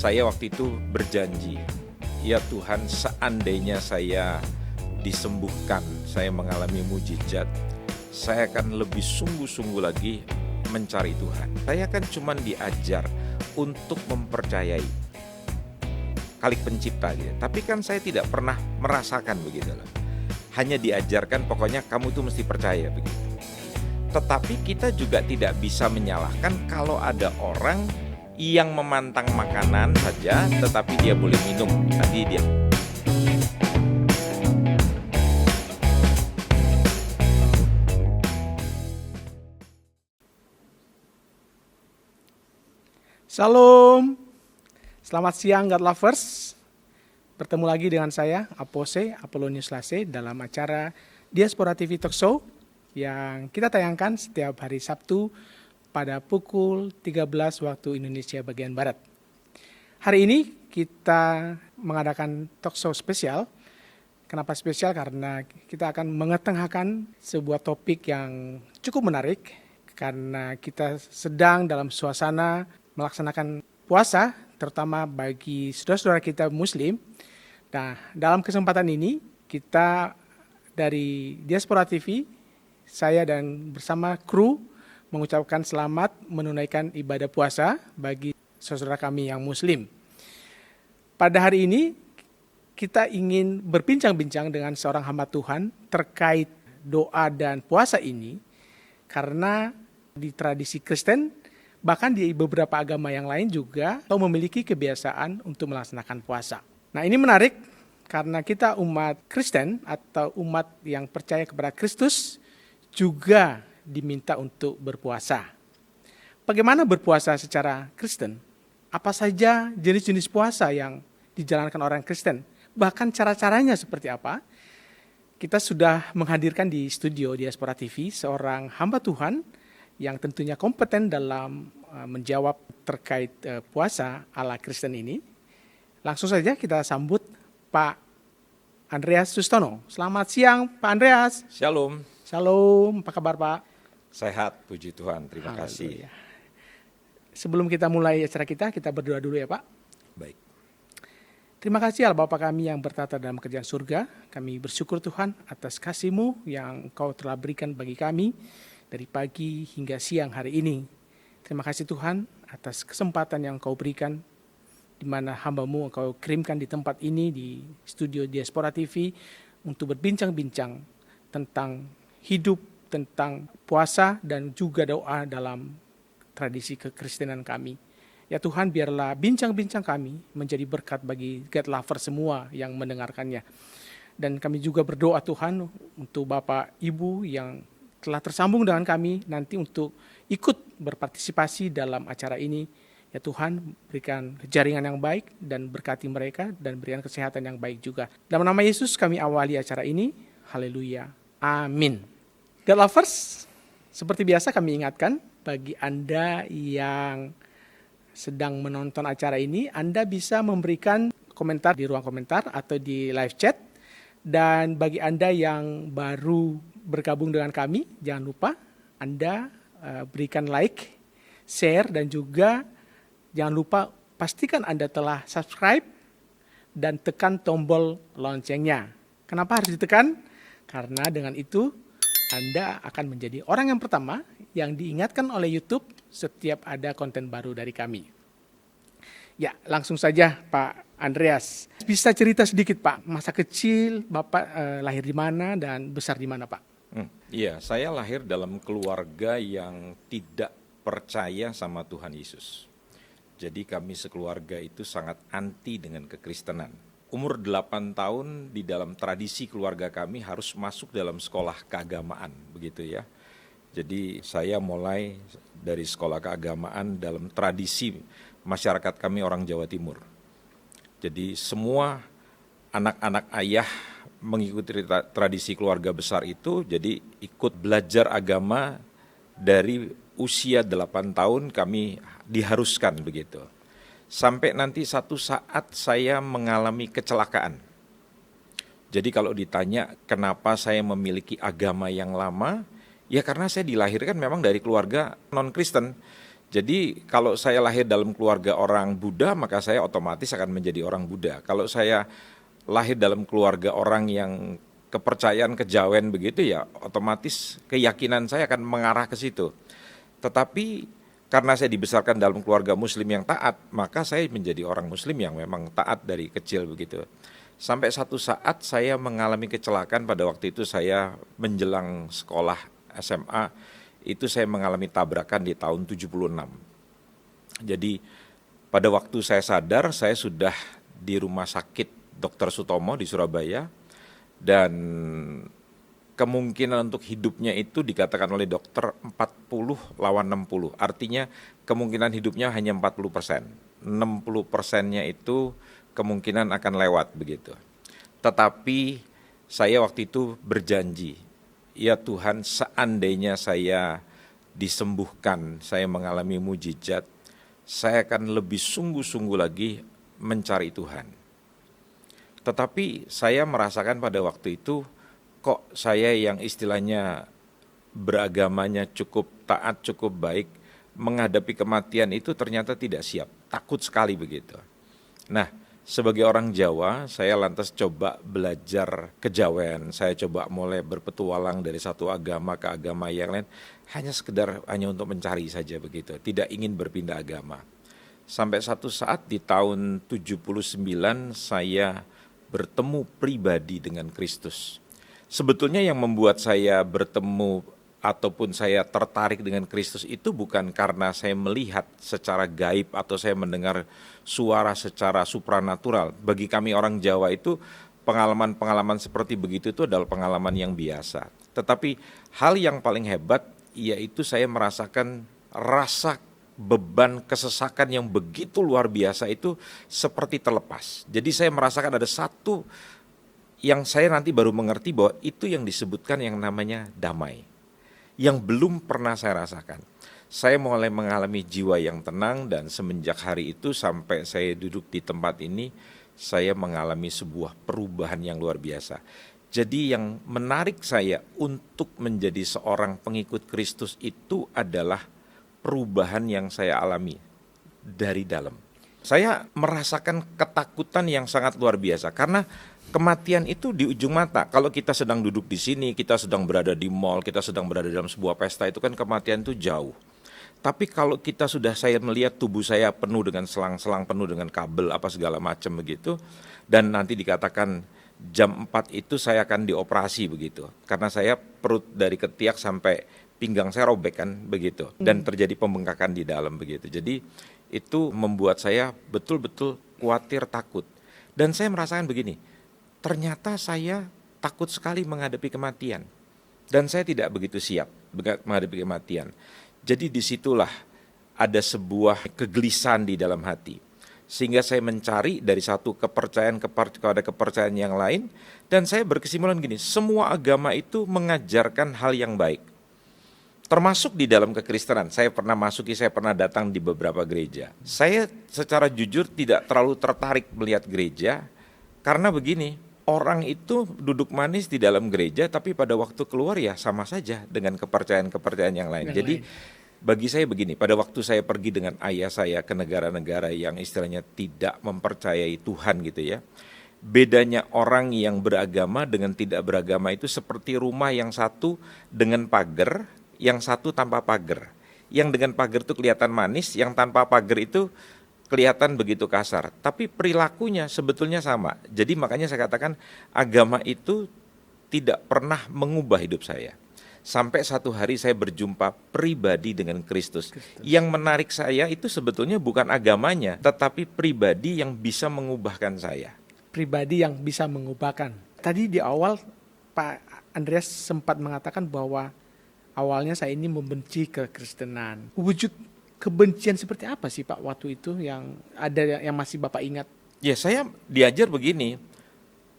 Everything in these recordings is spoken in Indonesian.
Saya waktu itu berjanji, ya Tuhan, seandainya saya disembuhkan, saya mengalami mujizat, saya akan lebih sungguh-sungguh lagi mencari Tuhan. Saya kan cuma diajar untuk mempercayai Khalik Pencipta gitu. Tapi kan saya tidak pernah merasakan begitu loh. Hanya diajarkan pokoknya kamu tuh mesti percaya begitu. Tetapi kita juga tidak bisa menyalahkan kalau ada orang yang memantang makanan saja tetapi dia boleh minum. Nanti dia Shalom, selamat siang God Lovers. Bertemu lagi dengan saya, Apose Apolonius Lase dalam acara Diaspora TV Talk Show yang kita tayangkan setiap hari Sabtu pada pukul 13 waktu Indonesia bagian Barat. Hari ini kita mengadakan talk show spesial. Kenapa spesial? Karena kita akan mengetengahkan sebuah topik yang cukup menarik karena kita sedang dalam suasana melaksanakan puasa, terutama bagi saudara-saudara kita Muslim. Nah, dalam kesempatan ini kita dari Diaspora TV, saya dan bersama kru mengucapkan selamat menunaikan ibadah puasa bagi saudara kami yang Muslim. Pada hari ini kita ingin berbincang-bincang dengan seorang hamba Tuhan terkait doa dan puasa ini, karena di tradisi Kristen bahkan di beberapa agama yang lain juga memiliki kebiasaan untuk melaksanakan puasa. Nah, ini menarik karena kita umat Kristen atau umat yang percaya kepada Kristus juga diminta untuk berpuasa. Bagaimana berpuasa secara Kristen? Apa saja jenis-jenis puasa yang dijalankan orang Kristen? Bahkan cara-caranya seperti apa? Kita sudah menghadirkan di studio Diaspora TV seorang hamba Tuhan yang tentunya kompeten dalam menjawab terkait puasa ala Kristen ini. Langsung saja kita sambut Pak Andreas Sustono. Selamat siang Pak Andreas. Shalom. Shalom, apa kabar Pak? Sehat, puji Tuhan, terima kasih. Sebelum kita mulai acara kita berdoa dulu ya Pak. Baik. Terima kasih Allah Bapa kami yang bertata dalam kerajaan surga. Kami bersyukur Tuhan atas kasih-Mu yang Engkau telah berikan bagi kami dari pagi hingga siang hari ini. Terima kasih Tuhan atas kesempatan yang Engkau berikan, di mana hamba-Mu Engkau kirimkan di tempat ini, di studio Diaspora TV, untuk berbincang-bincang tentang hidup, tentang puasa, dan juga doa dalam tradisi kekristenan kami. Ya Tuhan, biarlah bincang-bincang kami menjadi berkat bagi God Lover semua yang mendengarkannya. Dan kami juga berdoa Tuhan untuk Bapak Ibu yang telah tersambung dengan kami nanti untuk ikut berpartisipasi dalam acara ini. Ya Tuhan, berikan jaringan yang baik dan berkati mereka dan berikan kesehatan yang baik juga. Dalam nama Yesus kami awali acara ini. Haleluya. Amin. God Lovers, seperti biasa kami ingatkan bagi Anda yang sedang menonton acara ini, Anda bisa memberikan komentar di ruang komentar atau di live chat. Dan bagi Anda yang baru bergabung dengan kami, jangan lupa Anda berikan like, share, dan juga jangan lupa pastikan Anda telah subscribe dan tekan tombol loncengnya. Kenapa harus ditekan? Karena dengan itu Anda akan menjadi orang yang pertama yang diingatkan oleh YouTube setiap ada konten baru dari kami. Ya, langsung saja Pak Andreas. Bisa cerita sedikit Pak, masa kecil Bapak lahir di mana dan besar di mana Pak? Iya, saya lahir dalam keluarga yang tidak percaya sama Tuhan Yesus. Jadi kami sekeluarga itu sangat anti dengan kekristenan. Umur 8 tahun di dalam tradisi keluarga kami harus masuk dalam sekolah keagamaan, begitu ya. Jadi saya mulai dari sekolah keagamaan dalam tradisi masyarakat kami orang Jawa Timur. Jadi semua anak-anak ayah mengikuti tradisi keluarga besar itu, jadi ikut belajar agama dari usia 8 tahun kami diharuskan begitu. Sampai nanti satu saat saya mengalami kecelakaan. Jadi kalau ditanya kenapa saya memiliki agama yang lama, ya karena saya dilahirkan memang dari keluarga non-Kristen. Jadi kalau saya lahir dalam keluarga orang Buddha, maka saya otomatis akan menjadi orang Buddha. Kalau saya lahir dalam keluarga orang yang kepercayaan kejawen begitu, ya otomatis keyakinan saya akan mengarah ke situ. Tetapi karena saya dibesarkan dalam keluarga muslim yang taat, maka saya menjadi orang muslim yang memang taat dari kecil begitu. Sampai satu saat saya mengalami kecelakaan pada waktu itu saya menjelang sekolah SMA, itu saya mengalami tabrakan di tahun 76. Jadi pada waktu saya sadar, saya sudah di rumah sakit Dr. Sutomo di Surabaya, dan kemungkinan untuk hidupnya itu dikatakan oleh dokter 40 lawan 60. Artinya kemungkinan hidupnya hanya 40%. 60%-nya itu kemungkinan akan lewat begitu. Tetapi saya waktu itu berjanji, ya Tuhan, seandainya saya disembuhkan, saya mengalami mujizat, saya akan lebih sungguh-sungguh lagi mencari Tuhan. Tetapi saya merasakan pada waktu itu, kok saya yang istilahnya beragamanya cukup taat, cukup baik, menghadapi kematian itu ternyata tidak siap, takut sekali begitu. Nah, sebagai orang Jawa, saya lantas coba belajar kejawen, saya coba mulai berpetualang dari satu agama ke agama yang lain, hanya sekedar hanya untuk mencari saja begitu, tidak ingin berpindah agama. Sampai satu saat di tahun 79 saya bertemu pribadi dengan Kristus. Sebetulnya yang membuat saya bertemu ataupun saya tertarik dengan Kristus itu bukan karena saya melihat secara gaib atau saya mendengar suara secara supranatural. Bagi kami orang Jawa itu pengalaman-pengalaman seperti begitu itu adalah pengalaman yang biasa. Tetapi hal yang paling hebat yaitu saya merasakan rasa beban kesesakan yang begitu luar biasa itu seperti terlepas. Jadi saya merasakan ada satu yang saya nanti baru mengerti bahwa itu yang disebutkan yang namanya damai, yang belum pernah saya rasakan. Saya mulai mengalami jiwa yang tenang, dan semenjak hari itu sampai saya duduk di tempat ini, saya mengalami sebuah perubahan yang luar biasa. Jadi yang menarik saya untuk menjadi seorang pengikut Kristus itu adalah perubahan yang saya alami dari dalam. Saya merasakan ketakutan yang sangat luar biasa karena kematian itu di ujung mata. Kalau kita sedang duduk di sini, kita sedang berada di mall, kita sedang berada dalam sebuah pesta, itu kan kematian itu jauh. Tapi kalau kita sudah, saya melihat tubuh saya penuh dengan selang-selang, penuh dengan kabel, apa segala macam begitu, dan nanti dikatakan jam 4 itu saya akan dioperasi begitu. Karena saya perut dari ketiak sampai pinggang saya robek kan begitu, dan terjadi pembengkakan di dalam begitu. Jadi itu membuat saya betul-betul khawatir, takut. Dan saya merasakan begini, ternyata saya takut sekali menghadapi kematian. Dan saya tidak begitu siap menghadapi kematian. Jadi disitulah ada sebuah kegelisahan di dalam hati. Sehingga saya mencari dari satu kepercayaan kepada kepercayaan yang lain. Dan saya berkesimpulan gini, semua agama itu mengajarkan hal yang baik. Termasuk di dalam kekristenan, saya pernah datang di beberapa gereja. Saya secara jujur tidak terlalu tertarik melihat gereja, karena begini, orang itu duduk manis di dalam gereja, tapi pada waktu keluar ya sama saja dengan kepercayaan-kepercayaan yang lain. Jadi bagi saya begini, pada waktu saya pergi dengan ayah saya ke negara-negara yang istilahnya tidak mempercayai Tuhan gitu ya, bedanya orang yang beragama dengan tidak beragama itu seperti rumah yang satu dengan pagar, yang satu tanpa pagar. Yang dengan pagar itu kelihatan manis, yang tanpa pagar itu kelihatan begitu kasar. Tapi perilakunya sebetulnya sama. Jadi makanya saya katakan agama itu tidak pernah mengubah hidup saya. Sampai satu hari saya berjumpa pribadi dengan Kristus. Yang menarik saya itu sebetulnya bukan agamanya, tetapi pribadi yang bisa mengubahkan saya. Pribadi yang bisa mengubahkan. Tadi di awal Pak Andreas sempat mengatakan bahwa awalnya saya ini membenci kekristenan. Wujud kebencian seperti apa sih Pak waktu itu yang ada yang masih Bapak ingat? Ya, saya diajar begini.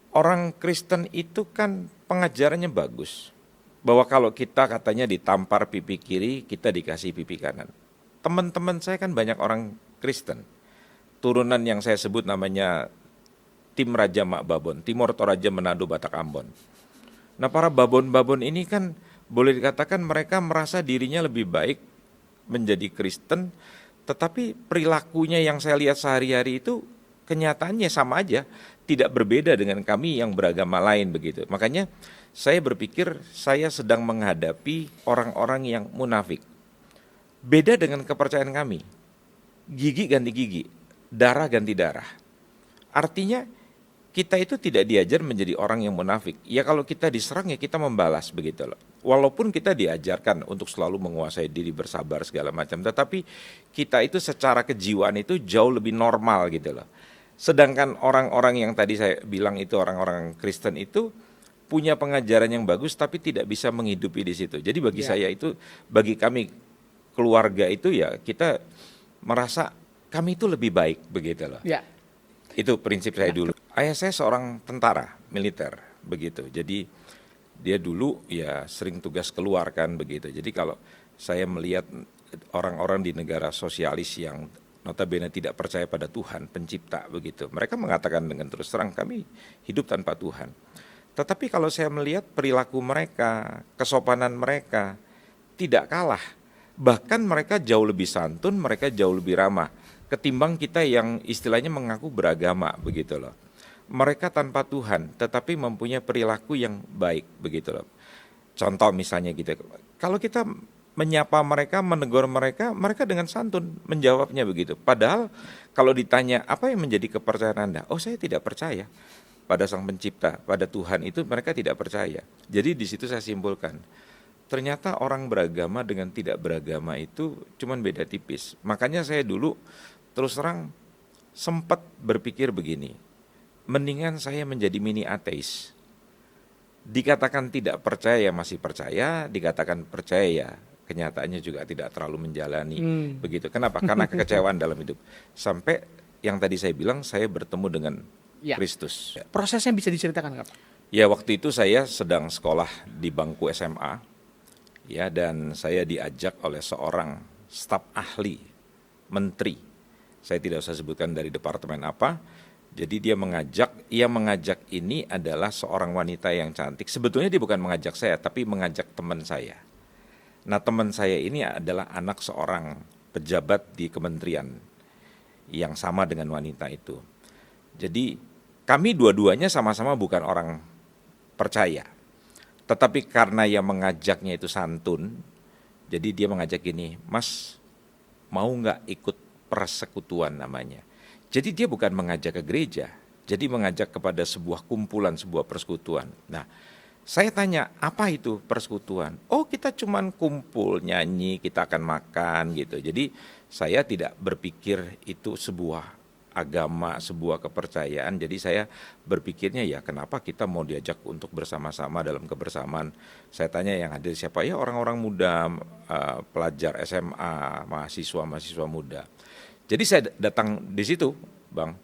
Orang Kristen itu kan pengajarannya bagus. Bahwa kalau kita katanya ditampar pipi kiri, kita dikasih pipi kanan. Teman-teman saya kan banyak orang Kristen. Turunan yang saya sebut namanya Tim Raja Mak Babon, Timor Toraja Manado Batak Ambon. Nah, para babon-babon ini kan boleh dikatakan mereka merasa dirinya lebih baik, menjadi Kristen, tetapi perilakunya yang saya lihat sehari-hari itu kenyataannya sama aja, tidak berbeda dengan kami yang beragama lain begitu. Makanya saya berpikir saya sedang menghadapi orang-orang yang munafik. Beda dengan kepercayaan kami. Gigi ganti gigi, darah ganti darah. Artinya kita itu tidak diajar menjadi orang yang munafik. Ya kalau kita diserang ya kita membalas begitu loh. Walaupun kita diajarkan untuk selalu menguasai diri, bersabar segala macam, tetapi kita itu secara kejiwaan itu jauh lebih normal gitu loh. Sedangkan orang-orang yang tadi saya bilang itu orang-orang Kristen itu punya pengajaran yang bagus tapi tidak bisa menghidupi di situ. Jadi bagi saya itu, bagi kami keluarga itu ya kita merasa kami itu lebih baik begitu loh. Ya. Itu prinsip saya dulu. Ayah saya seorang tentara militer begitu. Jadi dia dulu ya sering tugas keluar kan begitu. Jadi kalau saya melihat orang-orang di negara sosialis yang notabene tidak percaya pada Tuhan pencipta begitu, mereka mengatakan dengan terus terang kami hidup tanpa Tuhan. Tetapi kalau saya melihat perilaku mereka, kesopanan mereka tidak kalah. Bahkan mereka jauh lebih santun, mereka jauh lebih ramah ketimbang kita yang istilahnya mengaku beragama begitu loh. Mereka tanpa Tuhan tetapi mempunyai perilaku yang baik begitu loh. Contoh misalnya gitu, kalau kita menyapa mereka, menegur mereka, mereka dengan santun menjawabnya begitu. Padahal kalau ditanya apa yang menjadi kepercayaan Anda? Oh, saya tidak percaya pada Sang Pencipta, pada Tuhan, itu mereka tidak percaya. Jadi di situ saya simpulkan, ternyata orang beragama dengan tidak beragama itu cuman beda tipis. Makanya saya dulu terus terang sempat berpikir begini, mendingan saya menjadi mini ateis. Dikatakan tidak percaya masih percaya, dikatakan percaya ya kenyataannya juga tidak terlalu menjalani begitu. Kenapa? Karena kekecewaan dalam hidup. Sampai yang tadi saya bilang saya bertemu dengan Kristus. Prosesnya bisa diceritakan, Kak? Ya, waktu itu saya sedang sekolah di bangku SMA. Ya, dan saya diajak oleh seorang staf ahli menteri. Saya tidak usah sebutkan dari departemen apa. Jadi dia mengajak ini adalah seorang wanita yang cantik. Sebetulnya dia bukan mengajak saya, tapi mengajak teman saya. Nah, teman saya ini adalah anak seorang pejabat di kementerian yang sama dengan wanita itu. Jadi kami dua-duanya sama-sama bukan orang percaya. Tetapi karena yang mengajaknya itu santun, jadi dia mengajak gini, Mas mau nggak ikut persekutuan namanya. Jadi dia bukan mengajak ke gereja, jadi mengajak kepada sebuah kumpulan, sebuah persekutuan. Nah, saya tanya, apa itu persekutuan? Oh, kita cuman kumpul, nyanyi, kita akan makan gitu. Jadi saya tidak berpikir itu sebuah agama, sebuah kepercayaan. Jadi saya berpikirnya ya kenapa kita mau diajak untuk bersama-sama dalam kebersamaan. Saya tanya yang hadir siapa? Ya orang-orang muda, pelajar SMA, mahasiswa muda. Jadi saya datang di situ, Bang.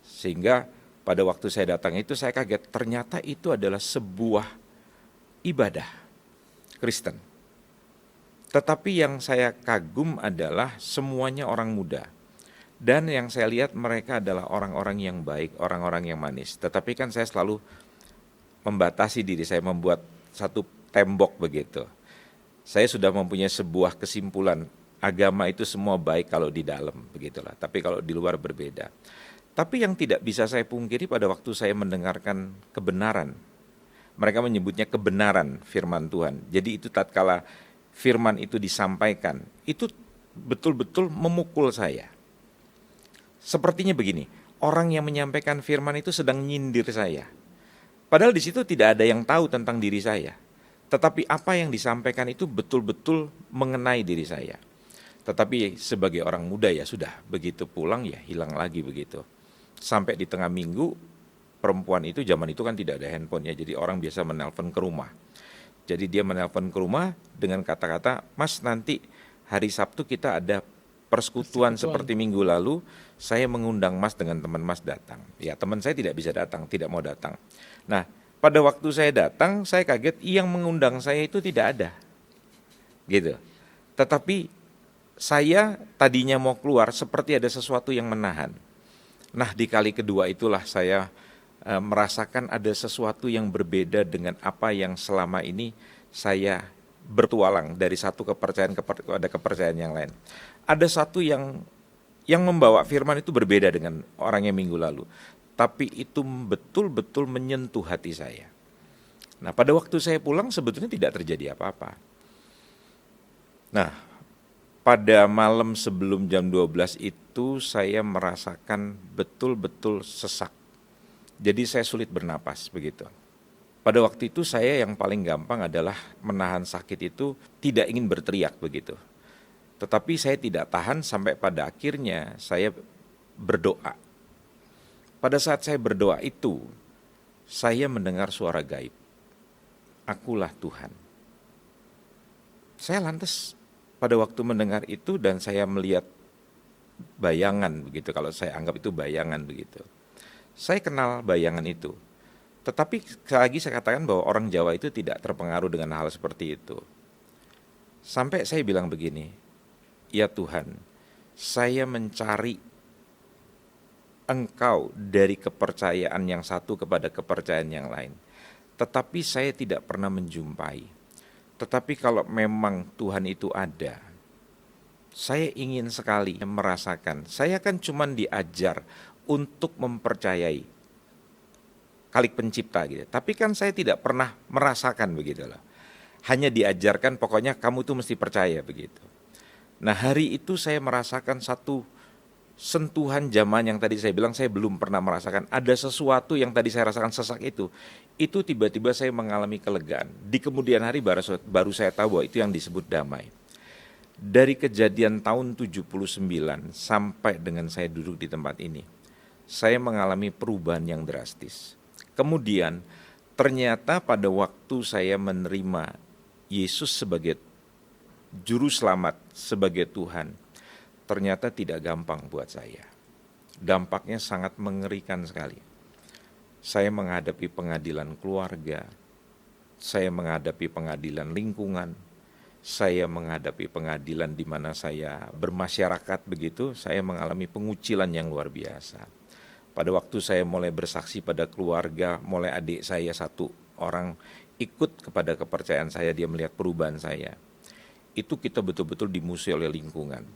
Sehingga pada waktu saya datang itu saya kaget, ternyata itu adalah sebuah ibadah Kristen. Tetapi yang saya kagum adalah semuanya orang muda. Dan yang saya lihat mereka adalah orang-orang yang baik, orang-orang yang manis. Tetapi kan saya selalu membatasi diri saya, membuat satu tembok begitu. Saya sudah mempunyai sebuah kesimpulan, agama itu semua baik kalau di dalam, begitulah. Tapi kalau di luar berbeda. Tapi yang tidak bisa saya pungkiri pada waktu saya mendengarkan kebenaran. Mereka menyebutnya kebenaran firman Tuhan. Jadi itu tatkala firman itu disampaikan, itu betul-betul memukul saya. Sepertinya begini, orang yang menyampaikan firman itu sedang nyindir saya. Padahal di situ tidak ada yang tahu tentang diri saya. Tetapi apa yang disampaikan itu betul-betul mengenai diri saya. Tetapi sebagai orang muda ya sudah, begitu pulang ya hilang lagi begitu. Sampai di tengah minggu, perempuan itu zaman itu kan tidak ada handphone ya, jadi orang biasa menelpon ke rumah. Jadi dia menelpon ke rumah dengan kata-kata, Mas nanti hari Sabtu kita ada persekutuan seperti minggu lalu, saya mengundang Mas dengan teman Mas datang. Ya teman saya tidak bisa datang, tidak mau datang. Nah pada waktu saya datang, saya kaget yang mengundang saya itu tidak ada. Gitu. Tetapi saya tadinya mau keluar seperti ada sesuatu yang menahan. Nah di kali kedua itulah saya merasakan ada sesuatu yang berbeda dengan apa yang selama ini saya bertualang dari satu kepercayaan kepada kepercayaan yang lain. Ada satu yang membawa firman itu berbeda dengan orang yang minggu lalu, tapi itu betul-betul menyentuh hati saya. Nah, pada waktu saya pulang sebetulnya tidak terjadi apa-apa. Nah, pada malam sebelum jam 12 itu saya merasakan betul-betul sesak. Jadi saya sulit bernapas begitu. Pada waktu itu saya yang paling gampang adalah menahan sakit itu, tidak ingin berteriak begitu. Tetapi saya tidak tahan sampai pada akhirnya saya berdoa. Pada saat saya berdoa itu, saya mendengar suara gaib. Akulah Tuhan. Saya lantas pada waktu mendengar itu dan saya melihat bayangan begitu, kalau saya anggap itu bayangan begitu. Saya kenal bayangan itu. Tetapi sekali lagi saya katakan bahwa orang Jawa itu tidak terpengaruh dengan hal seperti itu. Sampai saya bilang begini, ya Tuhan, saya mencari Engkau dari kepercayaan yang satu kepada kepercayaan yang lain. Tetapi saya tidak pernah menjumpai. Tetapi kalau memang Tuhan itu ada, saya ingin sekali merasakan. Saya kan cuma diajar untuk mempercayai Khalik Pencipta gitu. Tapi kan saya tidak pernah merasakan begitu loh. Hanya diajarkan pokoknya kamu tuh mesti percaya begitu. Nah, hari itu saya merasakan satu sentuhan zaman yang tadi saya bilang saya belum pernah merasakan. Ada sesuatu yang tadi saya rasakan sesak itu tiba-tiba saya mengalami kelegaan. Di kemudian hari baru saya tahu bahwa itu yang disebut damai. Dari kejadian tahun 79 sampai dengan saya duduk di tempat ini, saya mengalami perubahan yang drastis. Kemudian ternyata pada waktu saya menerima Yesus sebagai juru selamat, sebagai Tuhan, ternyata tidak gampang buat saya. Dampaknya sangat mengerikan sekali. Saya menghadapi pengadilan keluarga, saya menghadapi pengadilan lingkungan, saya menghadapi pengadilan di mana saya bermasyarakat begitu, saya mengalami pengucilan yang luar biasa. Pada waktu saya mulai bersaksi pada keluarga, mulai adik saya satu orang ikut kepada kepercayaan saya, dia melihat perubahan saya. Itu kita betul-betul dimusuhi oleh lingkungan.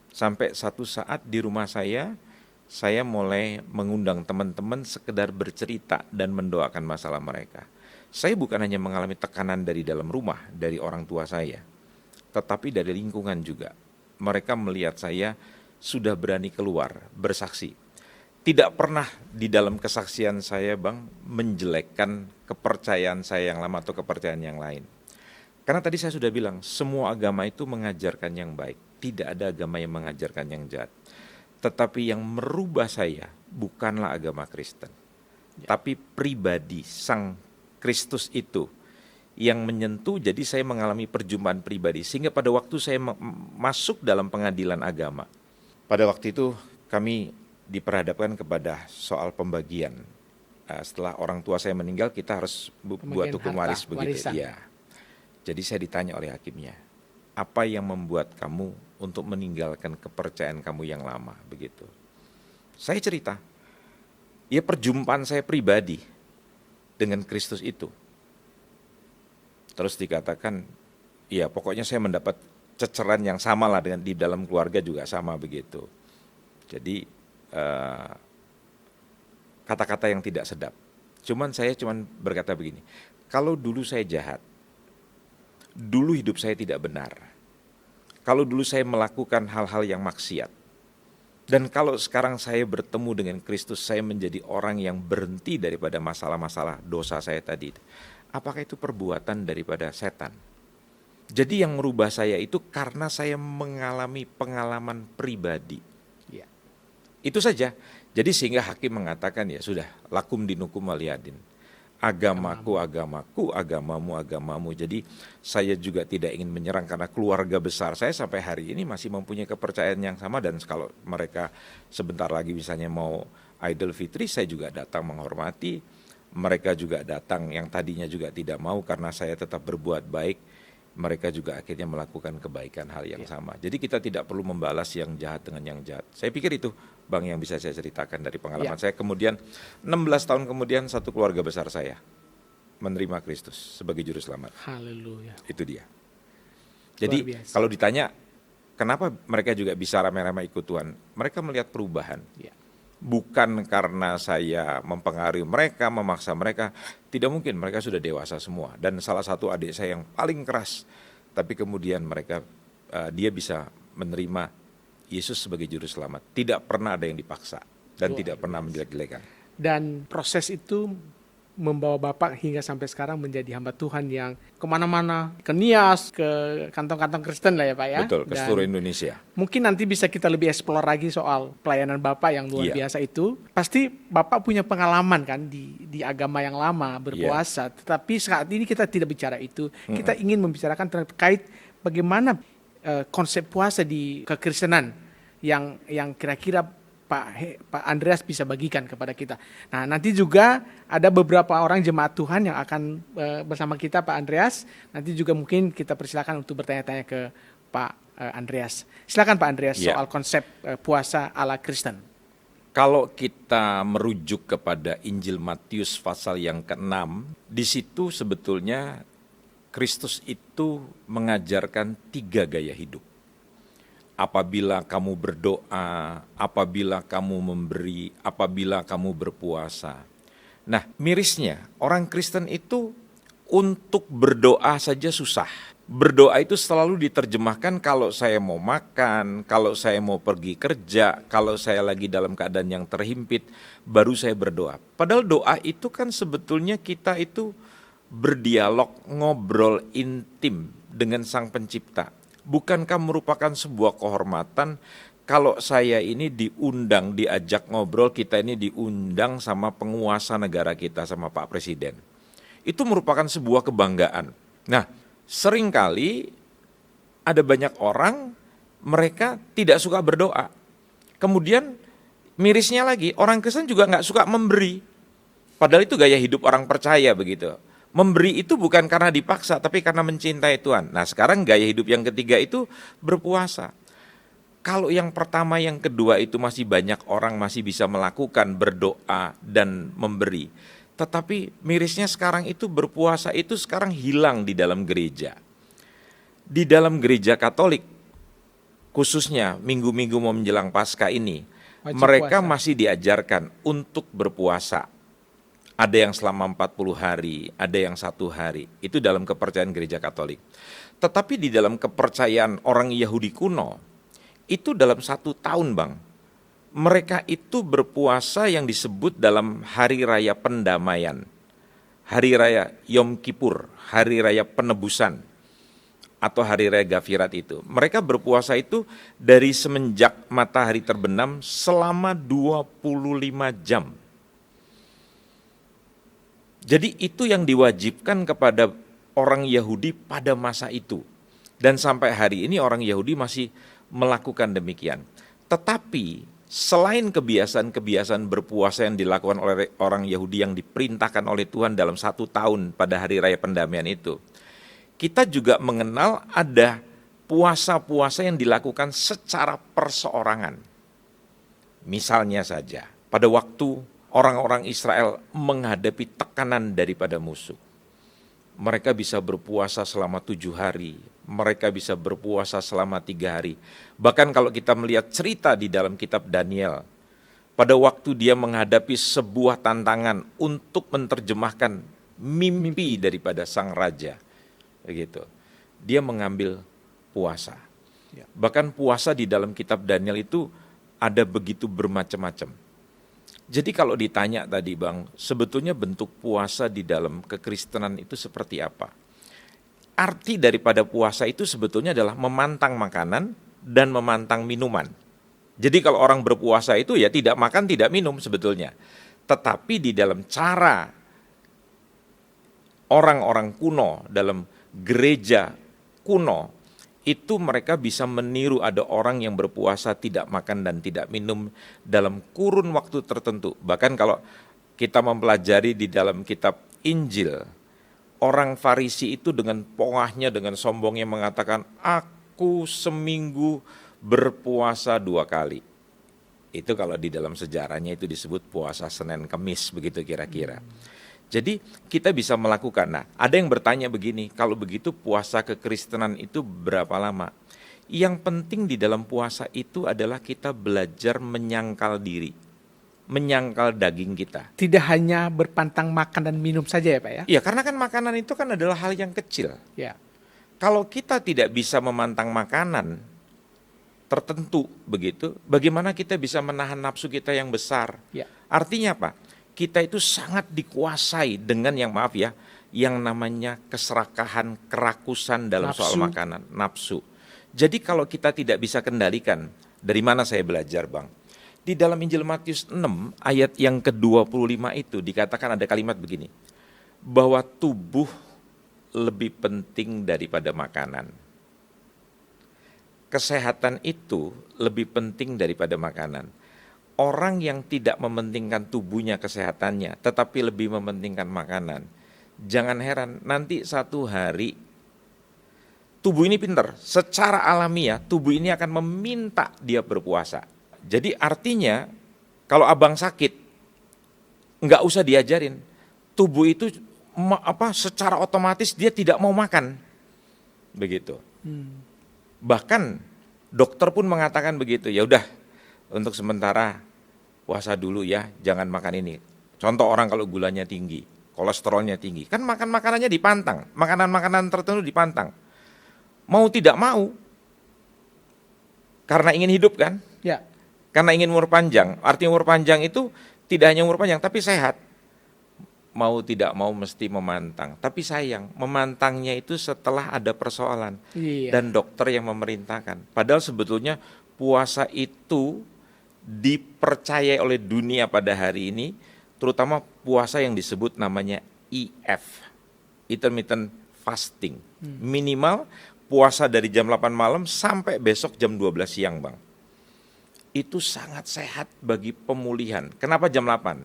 Sampai satu saat di rumah saya mulai mengundang teman-teman sekedar bercerita dan mendoakan masalah mereka. Saya bukan hanya mengalami tekanan dari dalam rumah, dari orang tua saya, tetapi dari lingkungan juga. Mereka melihat saya sudah berani keluar, bersaksi. Tidak pernah di dalam kesaksian saya, Bang, menjelekkan kepercayaan saya yang lama atau kepercayaan yang lain. Karena tadi saya sudah bilang, semua agama itu mengajarkan yang baik. Tidak ada agama yang mengajarkan yang jahat. Tetapi yang merubah saya bukanlah agama Kristen. Tapi pribadi Sang Kristus itu yang menyentuh, jadi saya mengalami perjumpaan pribadi. Sehingga pada waktu saya masuk dalam pengadilan agama, pada waktu itu kami diperhadapkan kepada soal pembagian. Setelah orang tua saya meninggal, kita harus buat hukum waris begitu. Ya. Jadi saya ditanya oleh hakimnya, apa yang membuat kamu untuk meninggalkan kepercayaan kamu yang lama begitu? Saya cerita, ya perjumpaan saya pribadi dengan Kristus itu. Terus dikatakan, ya pokoknya saya mendapat ceceran yang sama lah dengan di dalam keluarga juga sama begitu. Jadi kata-kata yang tidak sedap. Saya berkata begini, kalau dulu saya jahat, dulu hidup saya tidak benar, kalau dulu saya melakukan hal-hal yang maksiat, dan kalau sekarang saya bertemu dengan Kristus, saya menjadi orang yang berhenti daripada masalah-masalah dosa saya tadi, apakah itu perbuatan daripada setan? Jadi yang merubah saya itu karena saya mengalami pengalaman pribadi. Ya. Itu saja. Jadi sehingga hakim mengatakan, ya sudah, lakum dinukum waliyadin. Agamaku, agamaku, agamamu, agamamu. Jadi saya juga tidak ingin menyerang karena keluarga besar saya sampai hari ini masih mempunyai kepercayaan yang sama. Dan kalau mereka sebentar lagi misalnya mau Idul Fitri, saya juga datang menghormati. Mereka juga datang yang tadinya juga tidak mau karena saya tetap berbuat baik. Mereka juga akhirnya melakukan kebaikan hal yang sama. Jadi kita tidak perlu membalas yang jahat dengan yang jahat. Saya pikir itu, Bang, yang bisa saya ceritakan dari pengalaman saya. Kemudian 16 tahun kemudian satu keluarga besar saya menerima Kristus sebagai juru selamat. Haleluya. Itu dia. Jadi Luar biasa. kalau ditanya kenapa mereka juga bisa rame-rame ikut Tuhan, mereka melihat perubahan. Ya. Bukan karena saya mempengaruhi mereka, memaksa mereka. Tidak mungkin, mereka sudah dewasa semua. Dan salah satu adik saya yang paling keras, tapi kemudian dia bisa menerima Yesus sebagai juru selamat. Tidak pernah ada yang dipaksa dan Luar tidak pernah biasa. menjelek-jelekan. Dan proses itu membawa Bapak hingga sampai sekarang menjadi hamba Tuhan yang kemana-mana, ke Nias, ke kantong-kantong Kristen lah ya Pak ya. Betul, ke Dan seluruh Indonesia. mungkin nanti bisa kita lebih explore lagi soal pelayanan Bapak yang luar Iya. biasa itu. Pasti Bapak punya pengalaman kan di agama yang lama berpuasa. Tetapi saat ini kita tidak bicara itu. Kita ingin membicarakan terkait bagaimana konsep puasa di kekristenan yang kira-kira Pak Andreas bisa bagikan kepada kita. Nah, nanti juga ada beberapa orang jemaat Tuhan yang akan bersama kita, Pak Andreas. Nanti juga mungkin kita persilakan untuk bertanya-tanya ke Pak Andreas. Silakan Pak Andreas Ya. soal konsep puasa ala Kristen. Kalau kita merujuk kepada Injil Matius pasal yang ke-6, di situ sebetulnya Kristus itu mengajarkan 3 gaya hidup. Apabila kamu berdoa, apabila kamu memberi, apabila kamu berpuasa. Nah, mirisnya orang Kristen itu untuk berdoa saja susah. Berdoa itu selalu diterjemahkan kalau saya mau makan, kalau saya mau pergi kerja, kalau saya lagi dalam keadaan yang terhimpit, baru saya berdoa. Padahal doa itu kan sebetulnya kita itu berdialog, ngobrol intim dengan Sang Pencipta. Bukankah merupakan sebuah kehormatan kalau saya ini diundang, diajak ngobrol, kita ini diundang sama penguasa negara kita, sama Pak Presiden. Itu merupakan sebuah kebanggaan. Nah, seringkali ada banyak orang, mereka tidak suka berdoa. Kemudian mirisnya lagi, orang Kristen juga nggak suka memberi. Padahal itu gaya hidup orang percaya begitu. Memberi itu bukan karena dipaksa, tapi karena mencintai Tuhan. Nah, sekarang gaya hidup yang ketiga itu berpuasa. Kalau yang pertama, yang kedua itu masih banyak orang masih bisa melakukan berdoa dan memberi. Tetapi mirisnya sekarang itu berpuasa itu sekarang hilang di dalam gereja. Di dalam gereja Katolik, khususnya minggu-minggu mau menjelang Paskah ini, Wajib mereka puasa. masih diajarkan untuk berpuasa. Ada yang selama 40 hari, ada yang 1 hari. Itu dalam kepercayaan gereja Katolik. Tetapi di dalam kepercayaan orang Yahudi kuno, itu dalam 1 tahun, Bang. Mereka itu berpuasa yang disebut dalam hari raya pendamaian. Hari raya Yom Kippur, hari raya penebusan. Atau hari raya Gafirat itu. Mereka berpuasa itu dari semenjak matahari terbenam selama 25 jam. Jadi itu yang diwajibkan kepada orang Yahudi pada masa itu. Dan sampai hari ini orang Yahudi masih melakukan demikian. Tetapi selain kebiasaan-kebiasaan berpuasa yang dilakukan oleh orang Yahudi yang diperintahkan oleh Tuhan dalam 1 tahun pada hari raya pendamaian itu, kita juga mengenal ada puasa-puasa yang dilakukan secara perseorangan. Misalnya saja, pada waktu orang-orang Israel menghadapi tekanan daripada musuh, mereka bisa berpuasa selama 7 hari, mereka bisa berpuasa selama 3 hari. Bahkan kalau kita melihat cerita di dalam kitab Daniel, pada waktu dia menghadapi sebuah tantangan untuk menerjemahkan mimpi daripada sang raja, begitu, dia mengambil puasa. Ya. Bahkan puasa di dalam kitab Daniel itu ada begitu bermacam-macam. Jadi kalau ditanya tadi Bang, sebetulnya bentuk puasa di dalam kekristenan itu seperti apa? Arti daripada puasa itu sebetulnya adalah memantang makanan dan memantang minuman. Jadi kalau orang berpuasa itu ya tidak makan, tidak minum sebetulnya. Tetapi di dalam cara orang-orang kuno, dalam gereja kuno, itu mereka bisa meniru ada orang yang berpuasa tidak makan dan tidak minum dalam kurun waktu tertentu. Bahkan kalau kita mempelajari di dalam kitab Injil, orang Farisi itu dengan pongahnya, dengan sombongnya mengatakan, aku seminggu berpuasa 2 kali. Itu kalau di dalam sejarahnya itu disebut puasa Senin Kemis, begitu kira-kira. Jadi kita bisa melakukan. Nah, ada yang bertanya begini, kalau begitu puasa kekristenan itu berapa lama? Yang penting di dalam puasa itu adalah kita belajar menyangkal diri, menyangkal daging kita. Tidak hanya berpantang makan dan minum saja ya Pak ya? Iya, karena kan makanan itu kan adalah hal yang kecil. Ya. Kalau kita tidak bisa memantang makanan tertentu begitu, bagaimana kita bisa menahan nafsu kita yang besar? Ya. Artinya apa? Kita itu sangat dikuasai dengan yang yang namanya keserakahan, kerakusan dalam Nafsu. soal makanan, nafsu. Jadi kalau kita tidak bisa kendalikan, dari mana saya belajar Bang? Di dalam Injil Matius 6 ayat yang ke-25 itu dikatakan ada kalimat begini, bahwa tubuh lebih penting daripada makanan. Kesehatan itu lebih penting daripada makanan. Orang yang tidak mementingkan tubuhnya, kesehatannya, tetapi lebih mementingkan makanan, jangan heran nanti satu hari tubuh ini pintar. Secara alamiah tubuh ini akan meminta dia berpuasa. Jadi artinya kalau abang sakit, nggak usah diajarin. Tubuh itu secara otomatis dia tidak mau makan. Begitu. Bahkan dokter pun mengatakan begitu, ya udah untuk sementara puasa dulu ya, jangan makan ini. Contoh orang kalau gulanya tinggi, kolesterolnya tinggi, kan makan makanannya dipantang, makanan-makanan tertentu dipantang. Mau tidak mau, karena ingin hidup kan, Ya. karena ingin umur panjang. Artinya umur panjang itu tidak hanya umur panjang, tapi sehat. Mau tidak mau mesti memantang. Tapi sayang, memantangnya itu setelah ada persoalan. Iya. Dan dokter yang memerintahkan. Padahal sebetulnya puasa itu dipercayai oleh dunia pada hari ini, terutama puasa yang disebut namanya IF, intermittent fasting. Minimal puasa dari jam 8 malam sampai besok jam 12 siang Bang. Itu sangat sehat bagi pemulihan. Kenapa jam 8?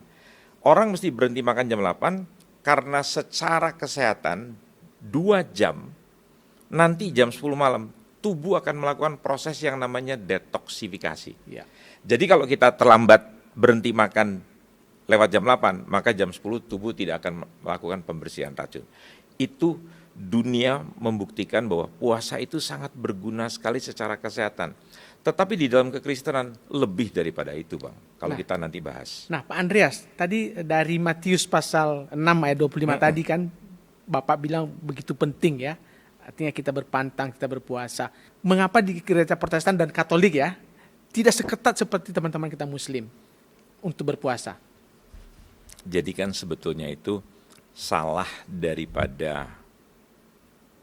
Orang mesti berhenti makan jam 8 karena secara kesehatan 2 jam, nanti jam 10 malam, tubuh akan melakukan proses yang namanya detoksifikasi. Ya. Jadi kalau kita terlambat berhenti makan lewat jam 8, maka jam 10 tubuh tidak akan melakukan pembersihan racun. Itu dunia membuktikan bahwa puasa itu sangat berguna sekali secara kesehatan. Tetapi di dalam kekristenan lebih daripada itu Bang, kalau kita nanti bahas. Nah Pak Andreas, tadi dari Matius pasal 6 ayat 25 tadi kan Bapak bilang begitu penting ya, artinya kita berpantang, kita berpuasa. Mengapa di gereja Protestan dan Katolik ya, tidak seketat seperti teman-teman kita Muslim untuk berpuasa? Jadi kan sebetulnya itu salah daripada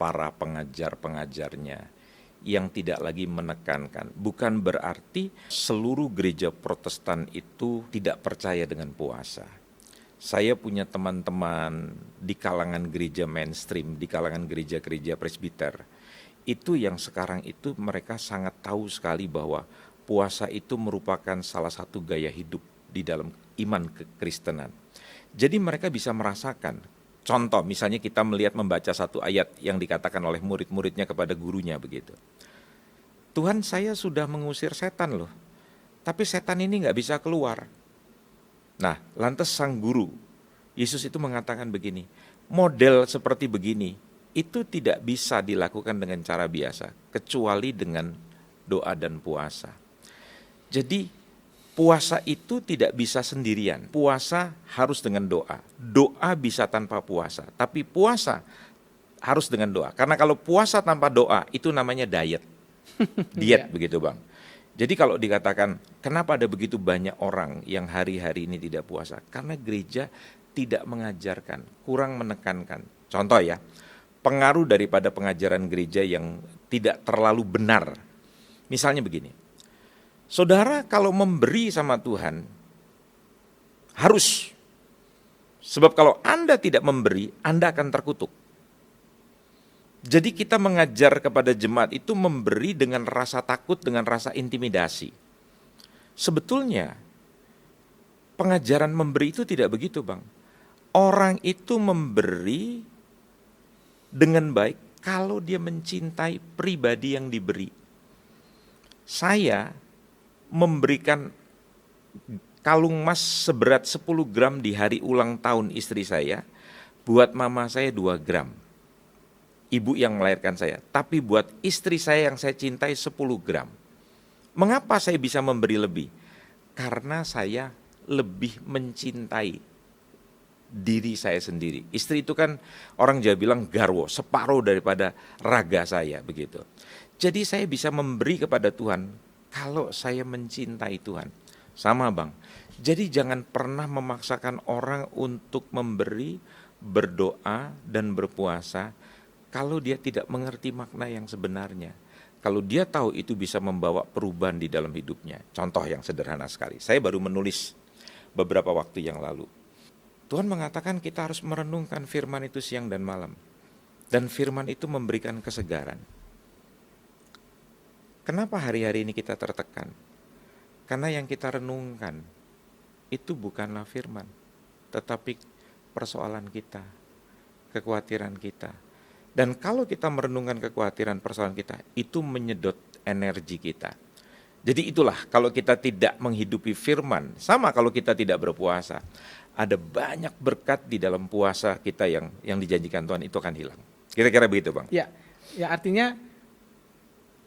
para pengajar-pengajarnya yang tidak lagi menekankan. Bukan berarti seluruh gereja Protestan itu tidak percaya dengan puasa. Saya punya teman-teman di kalangan gereja mainstream, di kalangan gereja-gereja presbiter. Itu yang sekarang itu mereka sangat tahu sekali bahwa puasa itu merupakan salah satu gaya hidup di dalam iman kekristenan. Jadi mereka bisa merasakan. Contoh, misalnya kita melihat membaca satu ayat yang dikatakan oleh murid-muridnya kepada gurunya begitu. Tuhan, saya sudah mengusir setan loh, tapi setan ini nggak bisa keluar. Nah, lantas sang guru, Yesus itu mengatakan begini, model seperti begini, itu tidak bisa dilakukan dengan cara biasa, kecuali dengan doa dan puasa. Jadi, puasa itu tidak bisa sendirian. Puasa harus dengan doa. Doa bisa tanpa puasa. Tapi puasa harus dengan doa. Karena kalau puasa tanpa doa itu namanya diet. Diet begitu Bang. Jadi kalau dikatakan kenapa ada begitu banyak orang yang hari-hari ini tidak puasa? Karena gereja tidak mengajarkan, kurang menekankan. Contoh ya, pengaruh daripada pengajaran gereja yang tidak terlalu benar. Misalnya begini. Saudara kalau memberi sama Tuhan, harus. Sebab kalau Anda tidak memberi, Anda akan terkutuk. Jadi kita mengajar kepada jemaat itu memberi dengan rasa takut, dengan rasa intimidasi. Sebetulnya, pengajaran memberi itu tidak begitu Bang. Orang itu memberi dengan baik kalau dia mencintai pribadi yang diberi. Saya memberikan kalung emas seberat 10 gram di hari ulang tahun istri saya, buat mama saya 2 gram. Ibu yang melahirkan saya. Tapi buat istri saya yang saya cintai 10 gram. Mengapa saya bisa memberi lebih? Karena saya lebih mencintai diri saya sendiri. Istri itu kan orang Jawa bilang garwo, separuh daripada raga saya begitu. Jadi saya bisa memberi kepada Tuhan kalau saya mencintai Tuhan. Sama Bang. Jadi jangan pernah memaksakan orang untuk memberi, berdoa dan berpuasa kalau dia tidak mengerti makna yang sebenarnya. Kalau dia tahu itu bisa membawa perubahan di dalam hidupnya. Contoh yang sederhana sekali. Saya baru menulis beberapa waktu yang lalu. Tuhan mengatakan kita harus merenungkan firman itu siang dan malam. Dan firman itu memberikan kesegaran. Kenapa hari-hari ini kita tertekan? Karena yang kita renungkan itu bukanlah firman, tetapi persoalan kita, kekhawatiran kita. Dan kalau kita merenungkan kekhawatiran persoalan kita, itu menyedot energi kita. Jadi itulah kalau kita tidak menghidupi firman, sama kalau kita tidak berpuasa, ada banyak berkat di dalam puasa kita yang dijanjikan Tuhan itu akan hilang. Kira-kira begitu Bang? Ya artinya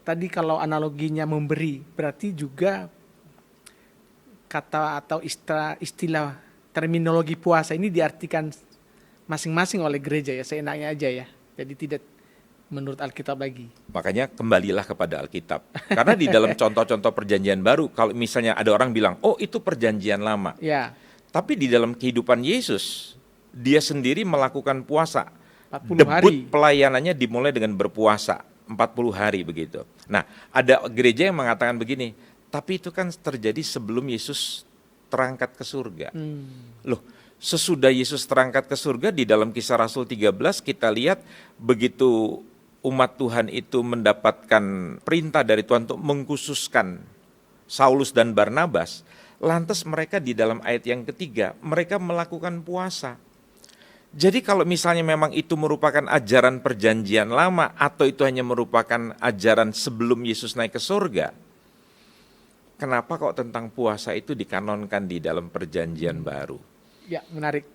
tadi kalau analoginya memberi, berarti juga kata atau istilah terminologi puasa ini diartikan masing-masing oleh gereja ya, seenaknya aja ya. Jadi tidak menurut Alkitab lagi. Makanya kembalilah kepada Alkitab. Karena di dalam contoh-contoh perjanjian baru, kalau misalnya ada orang bilang, oh itu perjanjian lama. Ya. Tapi di dalam kehidupan Yesus, dia sendiri melakukan puasa. 40 Debut hari. pelayanannya dimulai dengan berpuasa, 40 hari begitu. Nah, ada gereja yang mengatakan begini, tapi itu kan terjadi sebelum Yesus terangkat ke surga. Loh, sesudah Yesus terangkat ke surga di dalam Kisah Rasul 13 kita lihat begitu umat Tuhan itu mendapatkan perintah dari Tuhan untuk mengkhususkan Saulus dan Barnabas, lantas mereka di dalam ayat yang ketiga mereka melakukan puasa. Jadi kalau misalnya memang itu merupakan ajaran perjanjian lama atau itu hanya merupakan ajaran sebelum Yesus naik ke surga, kenapa kok tentang puasa itu dikanonkan di dalam perjanjian baru? Ya, menarik.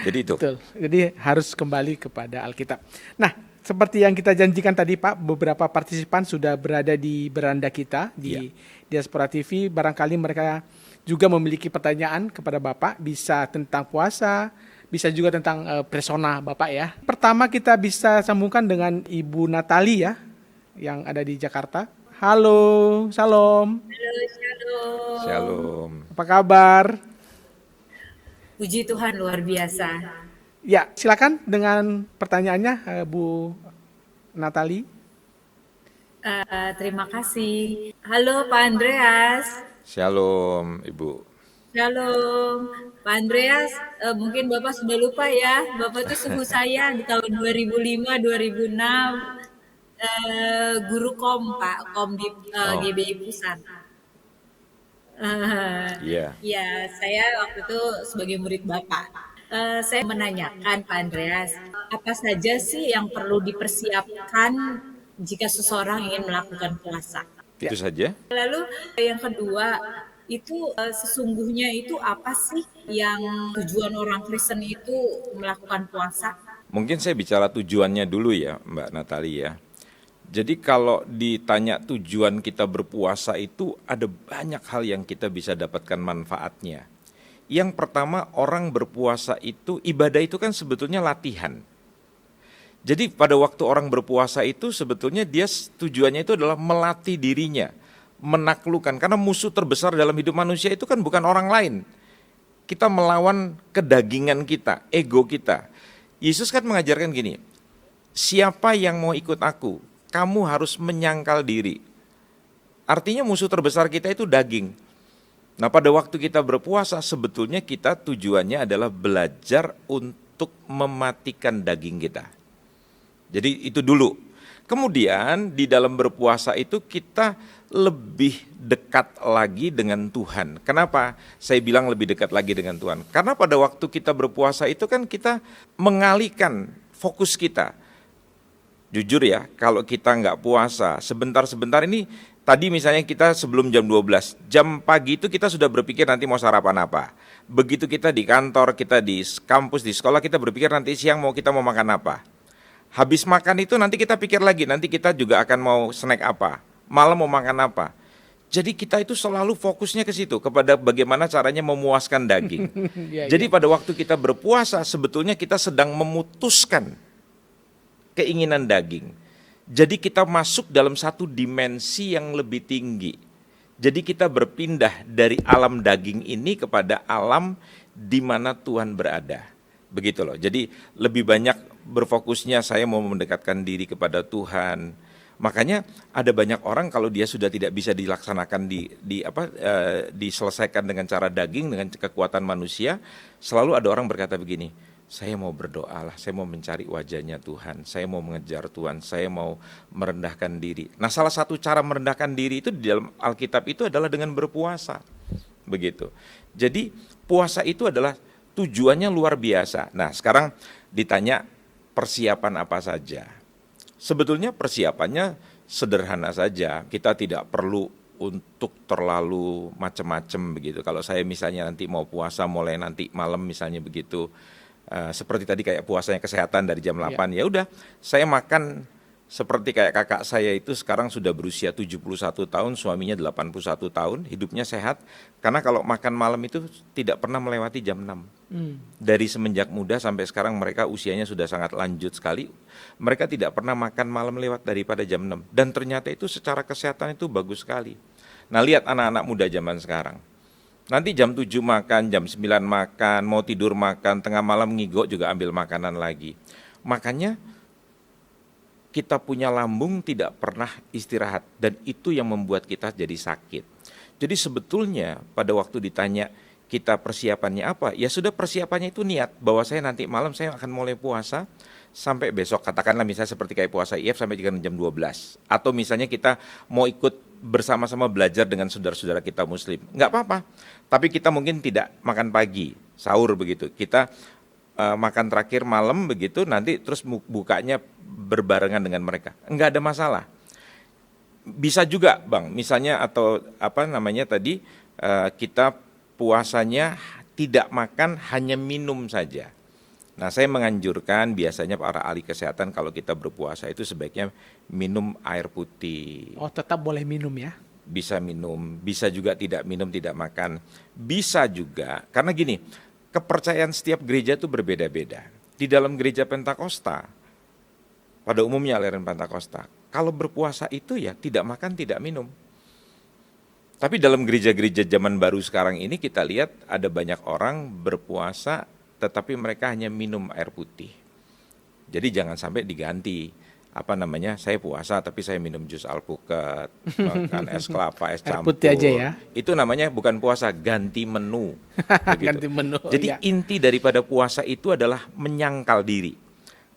Jadi itu. Betul. Jadi harus kembali kepada Alkitab. Nah, seperti yang kita janjikan tadi Pak, beberapa partisipan sudah berada di beranda kita di Diaspora TV. Barangkali mereka juga memiliki pertanyaan kepada Bapak, bisa tentang puasa, bisa juga tentang persona Bapak ya. Pertama kita bisa sambungkan dengan Ibu Natali ya, yang ada di Jakarta. Halo, salam. Halo, shalom. Shalom. Apa kabar? Puji Tuhan luar biasa. Ya, silakan dengan pertanyaannya Bu Natali. Terima kasih. Halo Pak Andreas. Shalom Ibu. Shalom. Pak Andreas, mungkin Bapak sudah lupa ya. Bapak itu suhu saya di tahun 2005-2006. Guru kom Pak, kom di GBI Pusat. Iya. Ya, saya waktu itu sebagai murid Bapak. Saya menanyakan Pak Andreas, apa saja sih yang perlu dipersiapkan jika seseorang ingin melakukan puasa? Itu saja. Lalu yang kedua, itu sesungguhnya itu apa sih yang tujuan orang Kristen itu melakukan puasa? Mungkin saya bicara tujuannya dulu ya Mbak Natali ya. Jadi kalau ditanya tujuan kita berpuasa itu ada banyak hal yang kita bisa dapatkan manfaatnya. Yang pertama, orang berpuasa itu, ibadah itu kan sebetulnya latihan. Jadi pada waktu orang berpuasa itu sebetulnya dia tujuannya itu adalah melatih dirinya, menaklukkan. Karena musuh terbesar dalam hidup manusia itu kan bukan orang lain. Kita melawan kedagingan kita, ego kita. Yesus kan mengajarkan gini, siapa yang mau ikut aku? Kamu harus menyangkal diri. Artinya musuh terbesar kita itu daging. Nah pada waktu kita berpuasa sebetulnya kita tujuannya adalah belajar untuk mematikan daging kita. Jadi itu dulu. Kemudian di dalam berpuasa itu kita lebih dekat lagi dengan Tuhan. Kenapa saya bilang lebih dekat lagi dengan Tuhan? Karena pada waktu kita berpuasa itu kan kita mengalihkan fokus kita. Jujur ya, kalau kita nggak puasa, sebentar-sebentar ini, tadi misalnya kita sebelum jam 12, jam pagi itu kita sudah berpikir nanti mau sarapan apa. Begitu kita di kantor, kita di kampus, di sekolah, kita berpikir nanti siang kita mau makan apa. Habis makan itu nanti kita pikir lagi, nanti kita juga akan mau snack apa, malam mau makan apa. Jadi kita itu selalu fokusnya ke situ, kepada bagaimana caranya memuaskan daging. Jadi pada waktu kita berpuasa, sebetulnya kita sedang memutuskan keinginan daging. Jadi kita masuk dalam satu dimensi yang lebih tinggi. Jadi kita berpindah dari alam daging ini kepada alam di mana Tuhan berada. Begitu loh. Jadi lebih banyak berfokusnya saya mau mendekatkan diri kepada Tuhan. Makanya ada banyak orang kalau dia sudah tidak bisa dilaksanakan diselesaikan dengan cara daging, dengan kekuatan manusia, selalu ada orang berkata begini, saya mau berdoa lah, saya mau mencari wajahnya Tuhan, saya mau mengejar Tuhan, saya mau merendahkan diri. Nah, salah satu cara merendahkan diri itu di dalam Alkitab itu adalah dengan berpuasa. Begitu. Jadi puasa itu adalah tujuannya luar biasa. Nah, sekarang ditanya persiapan apa saja. Sebetulnya persiapannya sederhana saja. Kita tidak perlu untuk terlalu macam-macam begitu. Kalau saya misalnya nanti mau puasa mulai nanti malam misalnya begitu, seperti tadi kayak puasanya kesehatan dari jam 8, ya udah saya makan seperti kayak kakak saya itu sekarang sudah berusia 71 tahun, suaminya 81 tahun, hidupnya sehat. Karena kalau makan malam itu tidak pernah melewati jam 6. Dari semenjak muda sampai sekarang mereka usianya sudah sangat lanjut sekali. Mereka tidak pernah makan malam lewat daripada jam 6. Dan ternyata itu secara kesehatan itu bagus sekali. Nah, lihat anak-anak muda zaman sekarang. Nanti jam 7 makan, jam 9 makan, mau tidur makan, tengah malam ngigo juga ambil makanan lagi. Makanya kita punya lambung tidak pernah istirahat, dan itu yang membuat kita jadi sakit. Jadi sebetulnya pada waktu ditanya kita persiapannya apa, ya sudah persiapannya itu niat bahwa saya nanti malam saya akan mulai puasa sampai besok, katakanlah misalnya seperti kayak puasa IF sampai jam 12. Atau misalnya kita mau ikut bersama-sama belajar dengan saudara-saudara kita muslim, nggak apa-apa. Tapi kita mungkin tidak makan pagi, sahur begitu. Kita makan terakhir malam begitu, nanti terus bukanya berbarengan dengan mereka. Enggak ada masalah. Bisa juga Bang, misalnya atau apa namanya tadi, kita puasanya tidak makan, hanya minum saja. Nah, saya menganjurkan biasanya para ahli kesehatan kalau kita berpuasa itu sebaiknya minum air putih. Oh, tetap boleh minum ya? Bisa minum, bisa juga tidak minum, tidak makan. Bisa juga, karena gini, kepercayaan setiap gereja itu berbeda-beda. Di dalam gereja Pentakosta, pada umumnya aliran Pentakosta, kalau berpuasa itu ya tidak makan, tidak minum. Tapi dalam gereja-gereja zaman baru sekarang ini kita lihat ada banyak orang berpuasa tetapi mereka hanya minum air putih. Jadi jangan sampai diganti, apa namanya, saya puasa tapi saya minum jus alpukat, makan es kelapa, es campur. Air putih aja ya. Itu namanya bukan puasa, ganti menu. Ganti menu. Jadi ya. inti daripada puasa itu adalah menyangkal diri.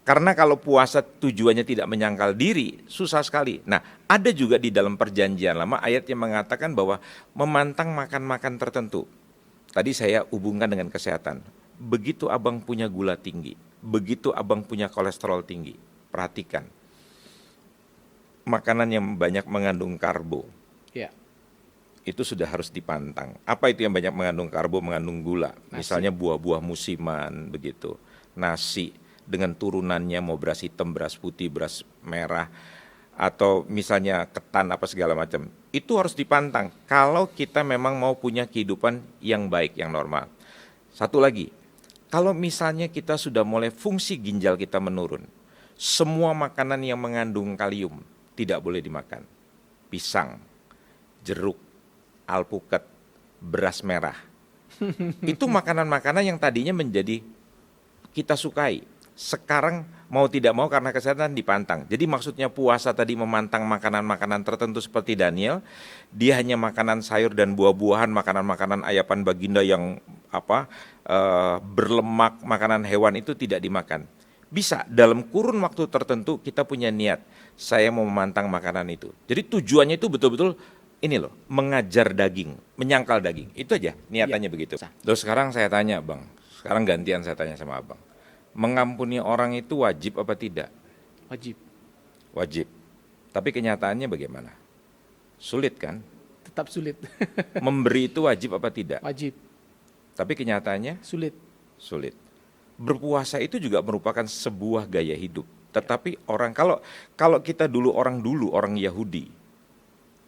Karena kalau puasa tujuannya tidak menyangkal diri, susah sekali. Nah, ada juga di dalam perjanjian lama ayat yang mengatakan bahwa memantang makan-makan tertentu. Tadi saya hubungkan dengan kesehatan. Begitu abang punya gula tinggi, begitu abang punya kolesterol tinggi, perhatikan. Makanan yang banyak mengandung karbo, Ya. itu sudah harus dipantang. Apa itu yang banyak mengandung karbo, mengandung gula? Nasi. Misalnya buah-buah musiman, begitu. Nasi dengan turunannya mau beras hitam, beras putih, beras merah, atau misalnya ketan apa segala macam. Itu harus dipantang kalau kita memang mau punya kehidupan yang baik, yang normal. Satu lagi, kalau misalnya kita sudah mulai fungsi ginjal kita menurun, semua makanan yang mengandung kalium tidak boleh dimakan. Pisang, jeruk, alpukat, beras merah. Itu makanan-makanan yang tadinya menjadi kita sukai. Sekarang mau tidak mau karena kesehatan dipantang. Jadi maksudnya puasa tadi memantang makanan-makanan tertentu seperti Daniel, dia hanya makanan sayur dan buah-buahan, makanan-makanan ayapan baginda yang berlemak, makanan hewan itu tidak dimakan. Bisa dalam kurun waktu tertentu kita punya niat, saya mau memantang makanan itu. Jadi tujuannya itu betul-betul ini loh, mengajar daging, menyangkal daging. Itu aja niatannya begitu. Terus sekarang saya tanya Bang, sekarang gantian saya tanya sama Abang. Mengampuni orang itu wajib apa tidak? Wajib. Wajib. Tapi kenyataannya bagaimana? Sulit kan? Tetap sulit. Memberi itu wajib apa tidak? Wajib. Tapi kenyataannya Sulit. sulit. Berpuasa itu juga merupakan sebuah gaya hidup. Tetapi kalau kita orang Yahudi,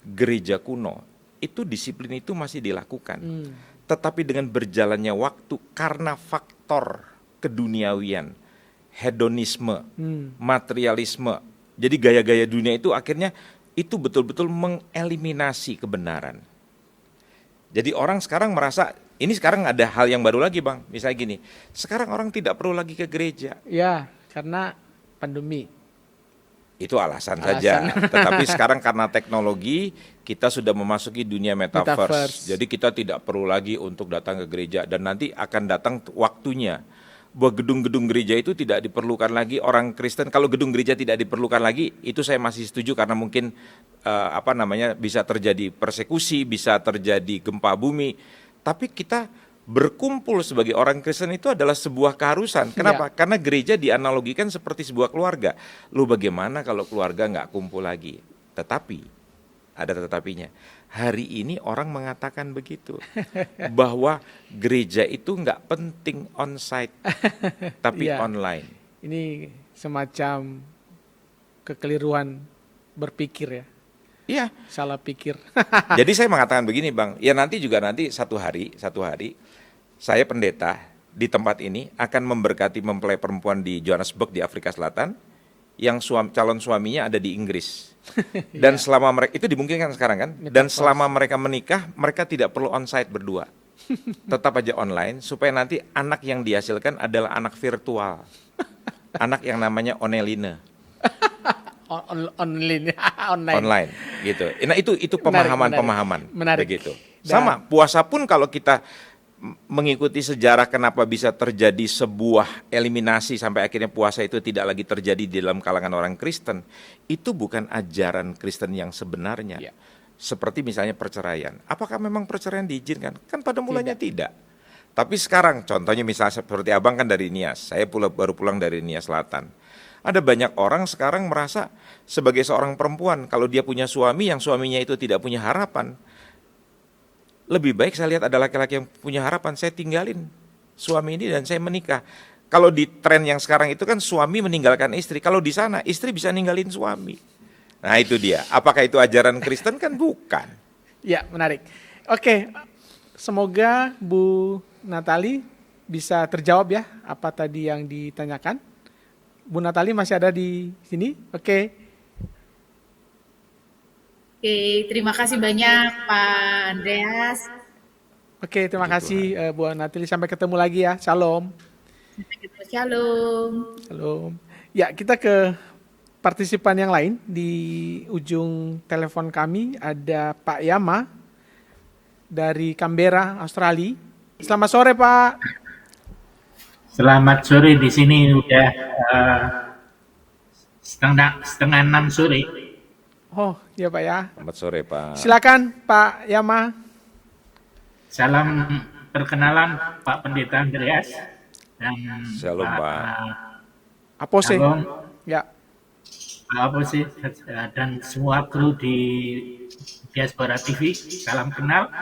gereja kuno, itu disiplin itu masih dilakukan. Tetapi dengan berjalannya waktu karena faktor keduniawian, hedonisme, materialisme. Jadi gaya-gaya dunia itu akhirnya itu betul-betul mengeliminasi kebenaran. Jadi orang sekarang merasa, ini sekarang ada hal yang baru lagi Bang, misalnya gini, sekarang orang tidak perlu lagi ke gereja. Ya, karena pandemi. Itu alasan saja, tetapi sekarang karena teknologi, kita sudah memasuki dunia metaverse. Jadi kita tidak perlu lagi untuk datang ke gereja, dan nanti akan datang waktunya bahwa gedung-gedung gereja itu tidak diperlukan lagi orang Kristen. Kalau gedung gereja tidak diperlukan lagi, itu saya masih setuju karena mungkin bisa terjadi persekusi, bisa terjadi gempa bumi. Tapi kita berkumpul sebagai orang Kristen itu adalah sebuah keharusan. Kenapa? Karena gereja dianalogikan seperti sebuah keluarga. Lu bagaimana kalau keluarga nggak kumpul lagi? Tetapi, ada tetapinya. Hari ini orang mengatakan begitu, bahwa gereja itu nggak penting on-site, tapi online. Ini semacam kekeliruan berpikir ya. Iya. Salah pikir. Jadi saya mengatakan begini Bang, ya nanti satu hari, saya pendeta di tempat ini akan memberkati mempelai perempuan di Johannesburg di Afrika Selatan, yang calon suaminya ada di Inggris. Dan selama mereka, itu dimungkinkan sekarang kan, dan selama mereka menikah, mereka tidak perlu on-site berdua. Tetap aja online, supaya nanti anak yang dihasilkan adalah anak virtual. Anak yang namanya Oneline. Online gitu. Nah itu pemahaman begitu. Sama puasa pun kalau kita mengikuti sejarah kenapa bisa terjadi sebuah eliminasi sampai akhirnya puasa itu tidak lagi terjadi di dalam kalangan orang Kristen, itu bukan ajaran Kristen yang sebenarnya. Seperti misalnya perceraian. Apakah memang perceraian diizinkan? Kan pada mulanya tidak. Tapi sekarang contohnya misalnya seperti Abang kan dari Nias, saya baru pulang dari Nias Selatan. Ada banyak orang sekarang merasa sebagai seorang perempuan, kalau dia punya suami yang suaminya itu tidak punya harapan, lebih baik saya lihat ada laki-laki yang punya harapan, saya tinggalin suami ini dan saya menikah. Kalau di tren yang sekarang itu kan suami meninggalkan istri, kalau di sana istri bisa ninggalin suami. Nah itu dia, apakah itu ajaran Kristen? Kan bukan. Ya, menarik. Oke, semoga Bu Natali bisa terjawab ya apa tadi yang ditanyakan. Bu Natali masih ada di sini? Oke, terima kasih banyak Pak Andreas. Oke, terima kasih Bu Natali. Sampai ketemu lagi ya. Shalom. Shalom. Shalom. Ya, kita ke partisipan yang lain. Di ujung telepon kami ada Pak Yama dari Canberra, Australia. Selamat sore, Pak. Selamat sore, di sini udah setengah 6 sore. Oh, ya Pak ya. Selamat sore Pak. Silakan Pak Yama. Salam perkenalan Pak Pendeta Andreas dan Shalom Pak. Apose. Shalom, Ya. Pak Apose dan semua kru di Diaspora TV. Salam kenal.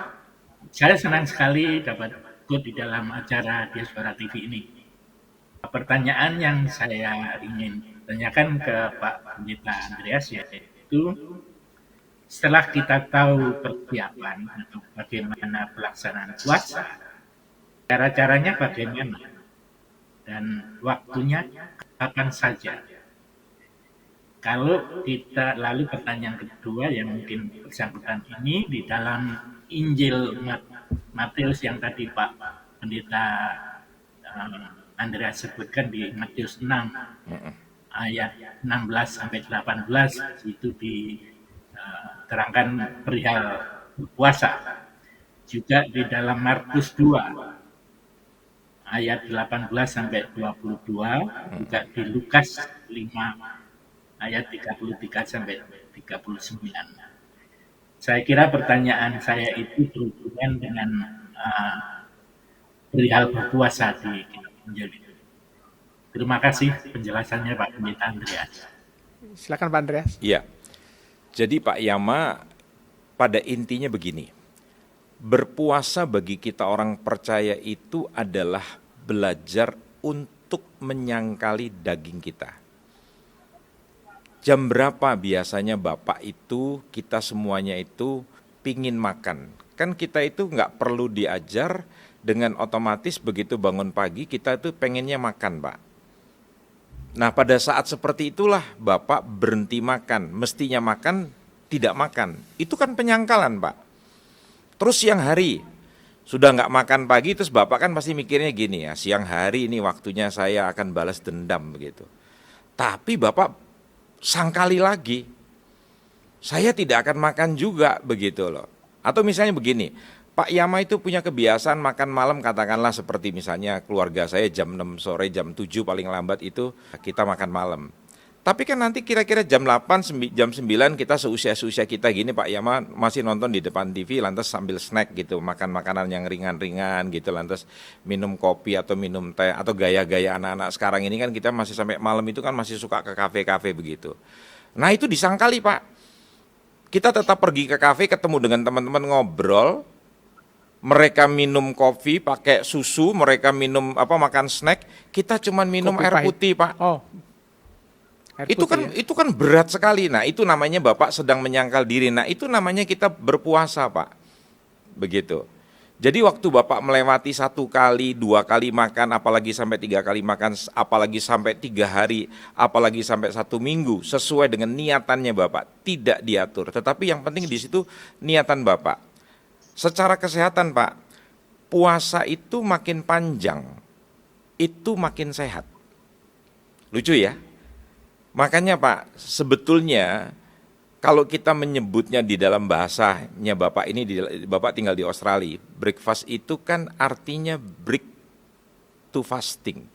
Saya senang sekali dapat ikut di dalam acara Diaspora TV ini. Pertanyaan yang saya ingin tanyakan ke Pak Pendeta Andreas yaitu setelah kita tahu persiapan untuk bagaimana pelaksanaan puasa, cara-caranya bagaimana dan waktunya kapan saja. Kalau kita lalu pertanyaan kedua yang mungkin bersangkutan ini di dalam Injil Matius yang tadi Pak Pendeta Andreas sebutkan di Matius 6 ayat 16 sampai 18 itu diterangkan perihal puasa. Juga di dalam Markus 2 ayat 18 sampai 22, juga di Lukas 5 ayat 33 sampai 39. Saya kira pertanyaan saya itu berhubungan dengan perihal berpuasa di Injil. Terima kasih penjelasannya Pak Pendeta Andreas. Silakan Pak Andreas. Iya. Jadi Pak Yama, pada intinya begini. Berpuasa bagi kita orang percaya itu adalah belajar untuk menyangkali daging kita. Jam berapa biasanya Bapak itu, kita semuanya itu pingin makan. Kan kita itu nggak perlu diajar, dengan otomatis begitu bangun pagi kita itu pengennya makan, Pak. Nah pada saat seperti itulah Bapak berhenti makan, mestinya makan, tidak makan. Itu kan penyangkalan, Pak. Terus siang hari, sudah nggak makan pagi, terus Bapak kan pasti mikirnya gini ya, siang hari ini waktunya saya akan balas dendam begitu. Tapi Bapak sangkali lagi, saya tidak akan makan juga begitu loh. Atau misalnya begini, Pak Yama itu punya kebiasaan makan malam, katakanlah seperti misalnya keluarga saya jam 6 sore, jam 7 paling lambat itu kita makan malam. Tapi kan nanti kira-kira jam 8, jam 9 kita seusia-usia kita gini Pak Yama masih nonton di depan TV lantas sambil snack gitu, makan makanan yang ringan-ringan gitu, lantas minum kopi atau minum teh atau gaya-gaya anak-anak sekarang ini kan kita masih sampai malam itu kan masih suka ke kafe-kafe begitu. Nah itu disangkali Pak. Kita tetap pergi ke kafe ketemu dengan teman-teman ngobrol, mereka minum kopi pakai susu, mereka minum makan snack, kita cuman minum Kopi air pahit. putih Pak. Oh. Air Itu putih kan ya? itu kan berat sekali. Nah, itu namanya Bapak sedang menyangkal diri. Nah, itu namanya kita berpuasa, Pak. Begitu. Jadi waktu Bapak melewati 1 kali, 2 kali makan, apalagi sampai 3 kali makan, apalagi sampai 3 hari, apalagi sampai 1 minggu, sesuai dengan niatannya Bapak, tidak diatur. Tetapi yang penting di situ niatan Bapak. Secara kesehatan, Pak, puasa itu makin panjang, itu makin sehat. Lucu ya? Makanya Pak, sebetulnya kalau kita menyebutnya di dalam bahasanya Bapak ini, Bapak tinggal di Australia, breakfast itu kan artinya break to fasting.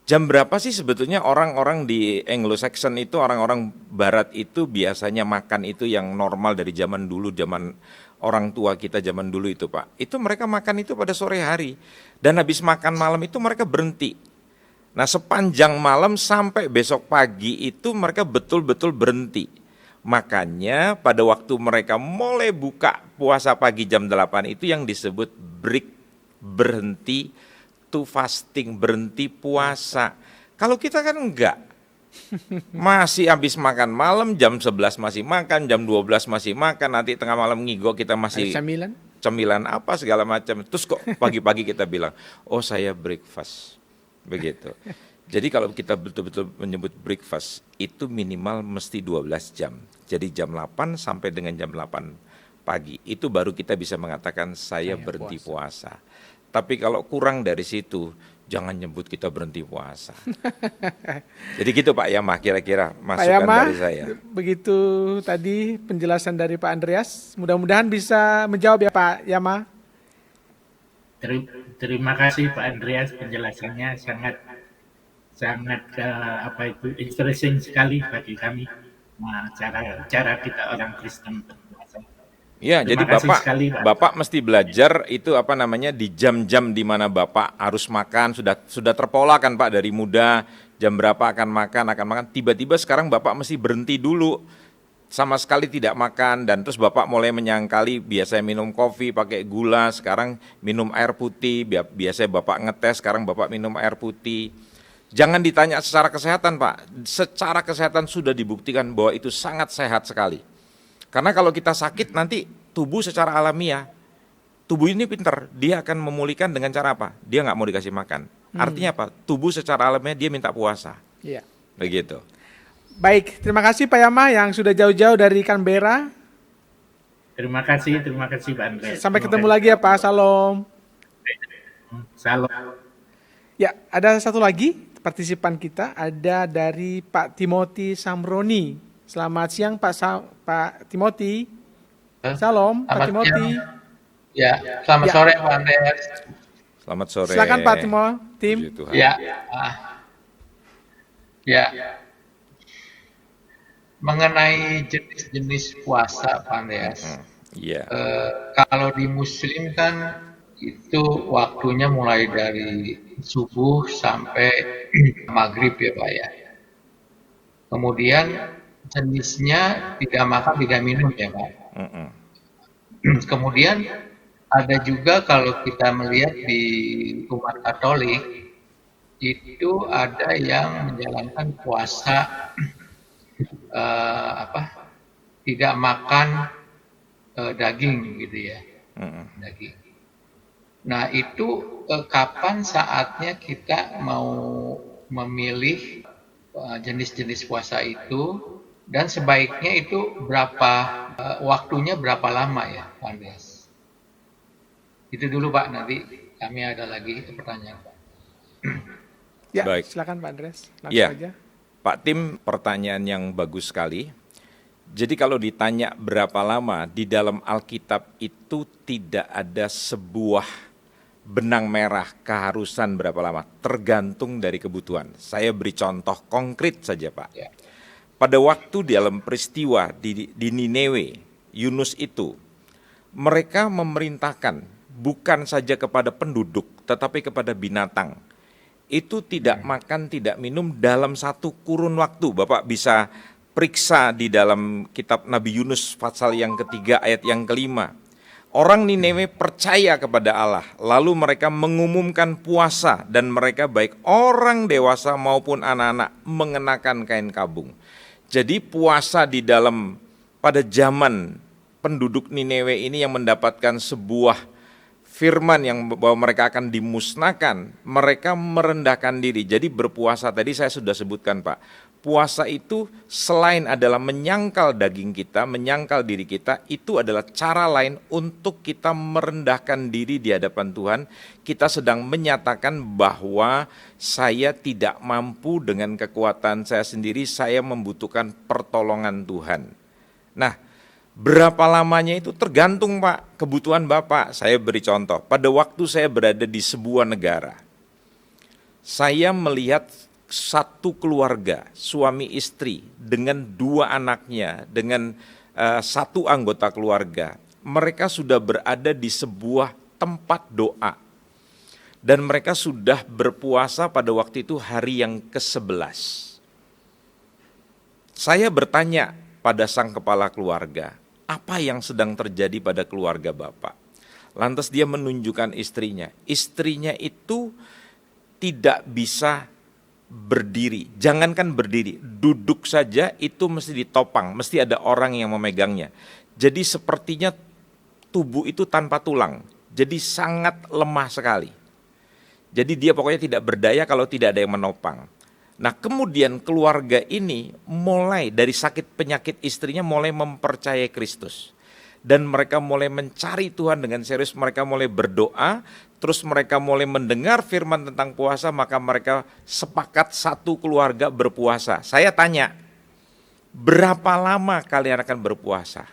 Jam berapa sih sebetulnya orang-orang di Anglo-Saxon itu, orang-orang Barat itu biasanya makan itu yang normal dari zaman dulu, zaman orang tua kita zaman dulu itu Pak. Itu mereka makan itu pada sore hari, dan habis makan malam itu mereka berhenti. Nah sepanjang malam sampai besok pagi itu mereka betul-betul berhenti. Makanya pada waktu mereka mulai buka puasa pagi jam 8 itu yang disebut break, berhenti to fasting, berhenti puasa. Kalau kita kan enggak. Masih habis makan malam, jam 11 masih makan, jam 12 masih makan, nanti tengah malam ngigo kita masih Camilan? cemilan apa segala macam. Terus kok pagi-pagi kita bilang, oh saya breakfast. Begitu. Jadi kalau kita betul-betul menyebut breakfast itu minimal mesti 12 jam. Jadi jam 8 sampai dengan jam 8 pagi itu baru kita bisa mengatakan saya berhenti puasa. Tapi kalau kurang dari situ jangan nyebut kita berhenti puasa. Jadi gitu Pak Yama, kira-kira Pak masukan Yama, dari saya. begitu tadi penjelasan dari Pak Andreas. Mudah-mudahan bisa menjawab ya Pak Yama. Terima kasih Pak Andreas, penjelasannya sangat interesting sekali bagi kami. Nah, cara kita orang Kristen berpuasa. Ya, jadi Terima kasih Bapak sekali, Pak. Bapak mesti belajar itu di jam-jam di mana Bapak harus makan, sudah terpola kan Pak dari muda, jam berapa akan makan, tiba-tiba sekarang Bapak mesti berhenti dulu. Sama sekali tidak makan, dan terus Bapak mulai menyangkali biasanya minum kopi pakai gula, sekarang minum air putih, biasanya Bapak ngetes, sekarang Bapak minum air putih. Jangan ditanya secara kesehatan Pak, secara kesehatan sudah dibuktikan bahwa itu sangat sehat sekali. Karena kalau kita sakit nanti tubuh secara alamiah, tubuh ini pinter, dia akan memulihkan dengan cara apa? Dia nggak mau dikasih makan. Artinya apa? Tubuh secara alamiah dia minta puasa. Iya. Begitu. Baik, terima kasih Pak Yama yang sudah jauh-jauh dari Canberra. Terima kasih Pak Andreas. Sampai ketemu lagi ya Pak, salam. Salam. Ya, ada satu lagi partisipan kita, ada dari Pak Timothy Samroni. Selamat siang Pak Timothy. Salam Pak Timothy. Ya, selamat sore Pak Andreas. Selamat sore. Silakan Pak Timothy. Puji Tuhan. Ya. Mengenai jenis-jenis puasa Pak Andreas. Iya. Kalau di Muslim kan itu waktunya mulai dari subuh sampai maghrib ya Pak ya. Kemudian jenisnya tidak makan, tidak minum ya Pak. Mm-mm. Kemudian ada juga kalau kita melihat di umat Katolik itu ada yang menjalankan puasa tidak makan daging gitu ya, Mm-mm. daging. Nah itu kapan saatnya kita mau memilih jenis-jenis puasa itu dan sebaiknya itu berapa waktunya berapa lama ya Pak Andreas? Itu dulu Pak, nanti kami ada lagi pertanyaan Pak. Ya, Baik. silakan Pak Andreas, langsung Iya. aja. Pak Tim, pertanyaan yang bagus sekali. Jadi kalau ditanya berapa lama, di dalam Alkitab itu tidak ada sebuah benang merah keharusan berapa lama, tergantung dari kebutuhan. Saya beri contoh konkret saja Pak. Ya. Pada waktu di dalam peristiwa di Nineve, Yunus itu, mereka memerintahkan bukan saja kepada penduduk, tetapi kepada binatang. Itu tidak makan, tidak minum dalam satu kurun waktu. Bapak bisa periksa di dalam kitab Nabi Yunus pasal yang ketiga ayat yang kelima. Orang Nineve percaya kepada Allah, lalu mereka mengumumkan puasa dan mereka baik orang dewasa maupun anak-anak mengenakan kain kabung. Jadi puasa di dalam pada zaman penduduk Nineve ini yang mendapatkan sebuah firman yang bahwa mereka akan dimusnahkan, mereka merendahkan diri. Jadi berpuasa tadi saya sudah sebutkan Pak. Puasa itu selain adalah menyangkal daging kita, menyangkal diri kita, itu adalah cara lain untuk kita merendahkan diri di hadapan Tuhan. Kita sedang menyatakan bahwa saya tidak mampu dengan kekuatan saya sendiri, saya membutuhkan pertolongan Tuhan. Nah, berapa lamanya itu tergantung Pak, kebutuhan Bapak. Saya beri contoh, pada waktu saya berada di sebuah negara, saya melihat satu keluarga, suami istri dengan dua anaknya, dengan satu anggota keluarga. Mereka sudah berada di sebuah tempat doa. Dan mereka sudah berpuasa pada waktu itu hari yang ke-11. Saya bertanya pada sang kepala keluarga, apa yang sedang terjadi pada keluarga Bapak? Lantas dia menunjukkan istrinya. Istrinya itu tidak bisa berdiri. Jangankan berdiri, duduk saja itu mesti ditopang, mesti ada orang yang memegangnya. Jadi sepertinya tubuh itu tanpa tulang. Jadi sangat lemah sekali. Jadi dia pokoknya tidak berdaya kalau tidak ada yang menopang. Nah kemudian keluarga ini mulai dari sakit penyakit istrinya mulai mempercayai Kristus. Dan mereka mulai mencari Tuhan dengan serius, mereka mulai berdoa, terus mereka mulai mendengar firman tentang puasa, maka mereka sepakat satu keluarga berpuasa. Saya tanya, berapa lama kalian akan berpuasa?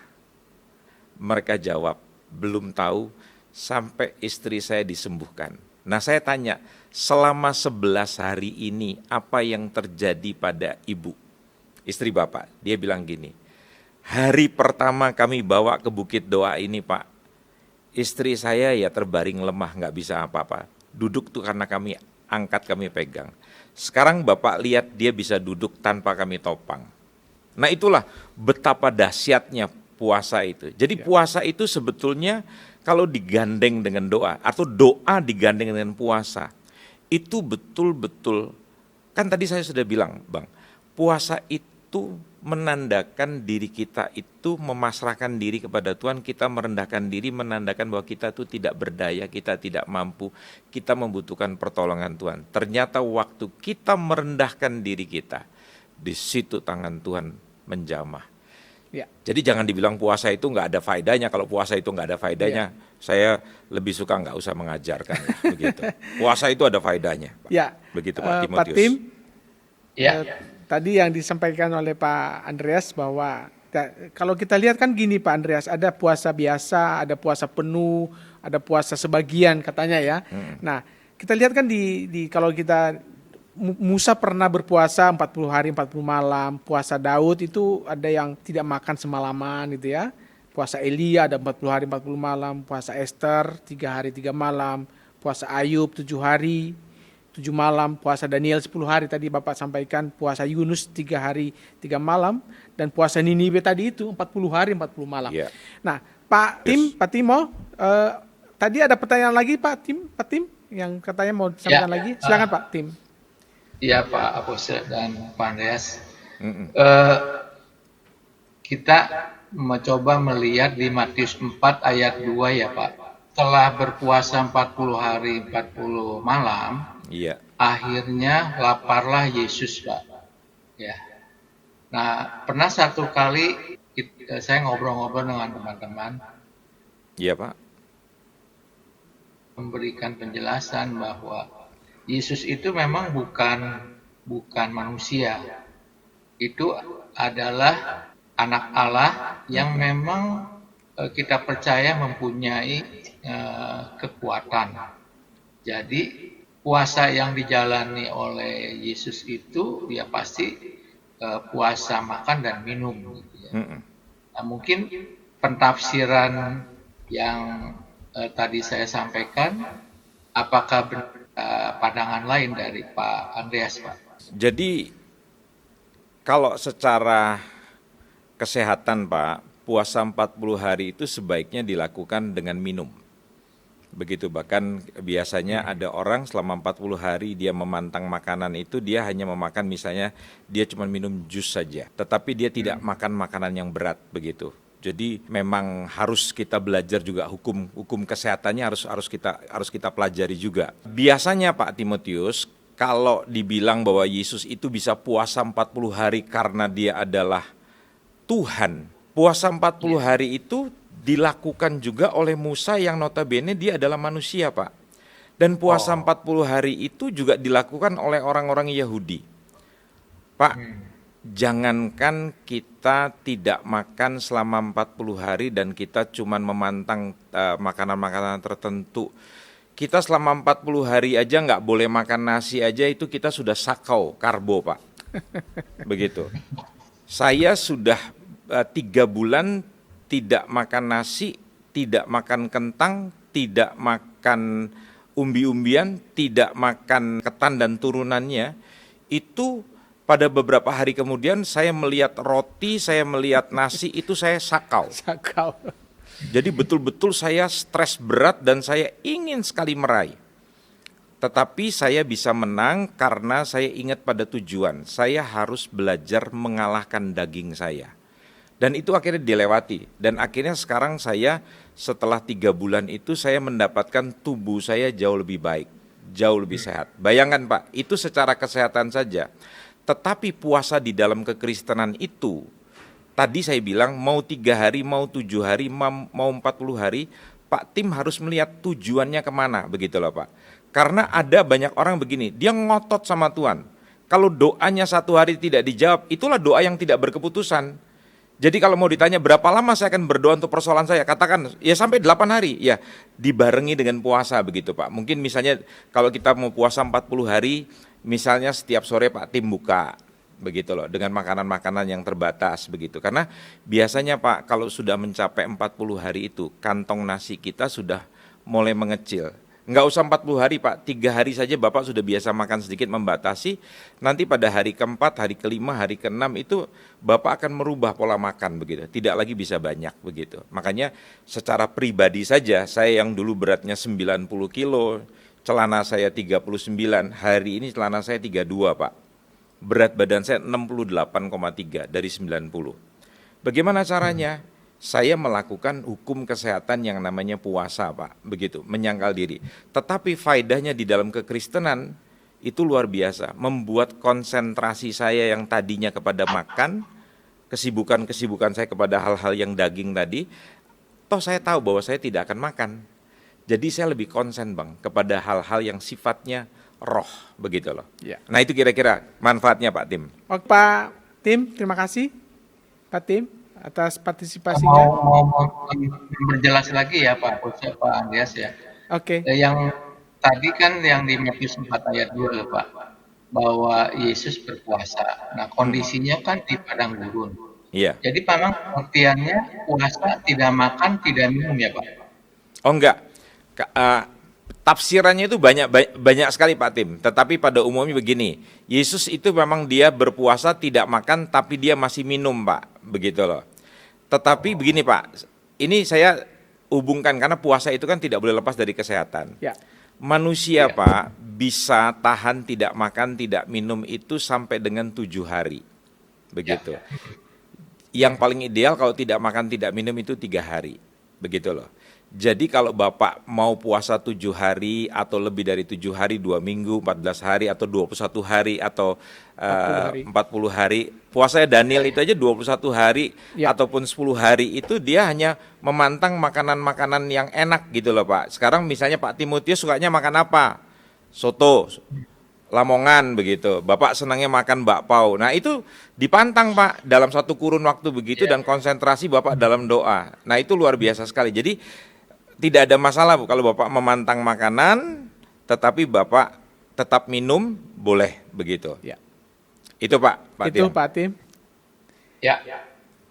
Mereka jawab, belum tahu sampai istri saya disembuhkan. Nah saya tanya, selama 11 hari ini apa yang terjadi pada ibu? Istri Bapak, dia bilang gini, hari pertama kami bawa ke bukit doa ini Pak, istri saya ya terbaring lemah, gak bisa apa-apa. Duduk tuh karena kami angkat, kami pegang. Sekarang Bapak lihat dia bisa duduk tanpa kami topang. Nah itulah betapa dahsyatnya puasa itu. Jadi puasa itu sebetulnya kalau digandeng dengan doa, atau doa digandeng dengan puasa, itu betul-betul, kan tadi saya sudah bilang Bang, puasa itu menandakan diri kita itu memasrahkan diri kepada Tuhan, kita merendahkan diri, menandakan bahwa kita itu tidak berdaya, kita tidak mampu, kita membutuhkan pertolongan Tuhan. Ternyata waktu kita merendahkan diri kita, di situ tangan Tuhan menjamah. Ya. Jadi jangan dibilang puasa itu nggak ada faedahnya. Kalau puasa itu nggak ada faedahnya, saya lebih suka nggak usah mengajarkan. Begitu. Puasa itu ada faedahnya. Pak. Ya. Begitu Pak Pak Timotius. Tim, Ya, tadi yang disampaikan oleh Pak Andreas bahwa kalau kita lihat kan gini Pak Andreas, ada puasa biasa, ada puasa penuh, ada puasa sebagian katanya ya. Nah, kita lihat kan di kalau kita Musa pernah berpuasa 40 hari 40 malam, puasa Daud itu ada yang tidak makan semalaman gitu ya. Puasa Elia ada 40 hari 40 malam, puasa Esther 3 hari 3 malam, puasa Ayub 7 hari. 7 malam, puasa Daniel 10 hari tadi Bapak sampaikan, puasa Yunus 3 hari 3 malam, dan puasa Niniwe tadi itu 40 hari 40 malam. Iya. Nah, Pak Timo, tadi ada pertanyaan lagi Pak Tim yang katanya mau disampaikan Ya, lagi. Silakan Pak Tim. Iya Pak Apostol dan Pak Andreas. Mm-mm. Kita mencoba melihat di Matius 4 ayat 2 ya Pak. Setelah berpuasa 40 hari 40 malam, Iya. akhirnya laparlah Yesus Pak. Ya. Nah, pernah satu kali saya ngobrol-ngobrol dengan teman-teman, Iya, Pak. memberikan penjelasan bahwa Yesus itu memang bukan manusia. Itu adalah anak Allah yang memang kita percaya mempunyai kekuatan. Jadi puasa yang dijalani oleh Yesus itu ya pasti puasa makan dan minum gitu ya. Mm-mm. Nah, mungkin pentafsiran yang tadi saya sampaikan, apakah pandangan lain dari Pak Andreas, Pak? Jadi kalau secara kesehatan, Pak, puasa 40 hari itu sebaiknya dilakukan dengan minum. Begitu, bahkan biasanya ada orang selama 40 hari dia memantang makanan itu, dia hanya memakan, misalnya dia cuma minum jus saja, tetapi dia tidak makan makanan yang berat, begitu. Jadi memang harus kita belajar juga hukum kesehatannya harus kita pelajari juga. Biasanya Pak Timotius, kalau dibilang bahwa Yesus itu bisa puasa 40 hari karena dia adalah Tuhan, puasa 40 hari itu dilakukan juga oleh Musa yang notabene dia adalah manusia, Pak. Dan puasa 40 hari itu juga dilakukan oleh orang-orang Yahudi. Pak, jangankan kita tidak makan selama 40 hari dan kita cuma memantang makanan-makanan tertentu. Kita selama 40 hari aja nggak boleh makan nasi aja, itu kita sudah sakau karbo, Pak. Begitu. Saya sudah 3 bulan tidak makan nasi, tidak makan kentang, tidak makan umbi-umbian, tidak makan ketan dan turunannya. Itu pada beberapa hari kemudian saya melihat roti, saya melihat nasi, itu saya sakau. Sakau. Jadi betul-betul saya stres berat dan saya ingin sekali meraih. Tetapi saya bisa menang karena saya ingat pada tujuan. Saya harus belajar mengalahkan daging saya. Dan itu akhirnya dilewati. Dan akhirnya sekarang saya setelah 3 bulan itu saya mendapatkan tubuh saya jauh lebih baik, jauh lebih sehat. Bayangkan Pak, itu secara kesehatan saja. Tetapi puasa di dalam kekristenan itu, tadi saya bilang mau 3 hari, mau 7 hari, mau 40 hari, Pak Tim harus melihat tujuannya kemana, begitu loh Pak. Karena ada banyak orang begini, dia ngotot sama Tuhan. Kalau doanya 1 hari tidak dijawab, itulah doa yang tidak berkeputusan. Jadi kalau mau ditanya berapa lama saya akan berdoa untuk persoalan saya, katakan ya sampai 8 hari, ya dibarengi dengan puasa begitu Pak. Mungkin misalnya kalau kita mau puasa 40 hari, misalnya setiap sore Pak Tim buka, begitu loh, dengan makanan-makanan yang terbatas begitu. Karena biasanya Pak kalau sudah mencapai 40 hari itu, kantong nasi kita sudah mulai mengecil. Enggak usah 40 hari Pak, 3 hari saja Bapak sudah biasa makan sedikit membatasi, nanti pada hari keempat, hari kelima, hari keenam itu Bapak akan merubah pola makan begitu, tidak lagi bisa banyak begitu. Makanya secara pribadi saja, saya yang dulu beratnya 90 kilo, celana saya 39, hari ini celana saya 32 Pak. Berat badan saya 68,3 dari 90. Bagaimana caranya? Saya melakukan hukum kesehatan yang namanya puasa, Pak, begitu, menyangkal diri. Tetapi faedahnya di dalam kekristenan itu luar biasa, membuat konsentrasi saya yang tadinya kepada makan, kesibukan saya kepada hal-hal yang daging tadi, toh saya tahu bahwa saya tidak akan makan. Jadi saya lebih konsen, Bang, kepada hal-hal yang sifatnya roh, begitu loh. Ya. Nah itu kira-kira manfaatnya, Pak Tim. Oke Pak Tim, terima kasih Pak Tim atas partisipasinya. Mau berjelas lagi ya Pak Andreas ya. Oke. Yang tadi kan yang di Matius 4 ayat 2 loh Pak, bahwa Yesus berpuasa. Nah kondisinya kan di padang gurun. Iya. Jadi memang pengertiannya puasa tidak makan, tidak minum ya Pak? Oh enggak, tafsirannya itu banyak sekali Pak Tim. Tetapi pada umumnya begini, Yesus itu memang dia berpuasa tidak makan tapi dia masih minum Pak, begitu loh. Tetapi begini Pak, ini saya hubungkan karena puasa itu kan tidak boleh lepas dari kesehatan. Ya. Manusia Pak bisa tahan tidak makan tidak minum itu sampai dengan 7 hari, begitu. Yang paling ideal kalau tidak makan tidak minum itu 3 hari, begitu loh. Jadi kalau Bapak mau puasa 7 hari atau lebih dari 7 hari, 2 minggu, 14 hari atau 21 hari atau 40 hari. Puasanya Daniel itu aja 21 hari ataupun 10 hari itu dia hanya memantang makanan-makanan yang enak gitu loh Pak. Sekarang misalnya Pak Timotius sukanya makan apa? Soto, Lamongan begitu. Bapak senangnya makan bakpao. Nah itu dipantang Pak dalam satu kurun waktu begitu dan konsentrasi Bapak dalam doa. Nah itu luar biasa sekali. Jadi tidak ada masalah Bu kalau Bapak memantang makanan tetapi Bapak tetap minum boleh begitu. Ya. Itu Pak Itu Tim. Pak Tim. Ya.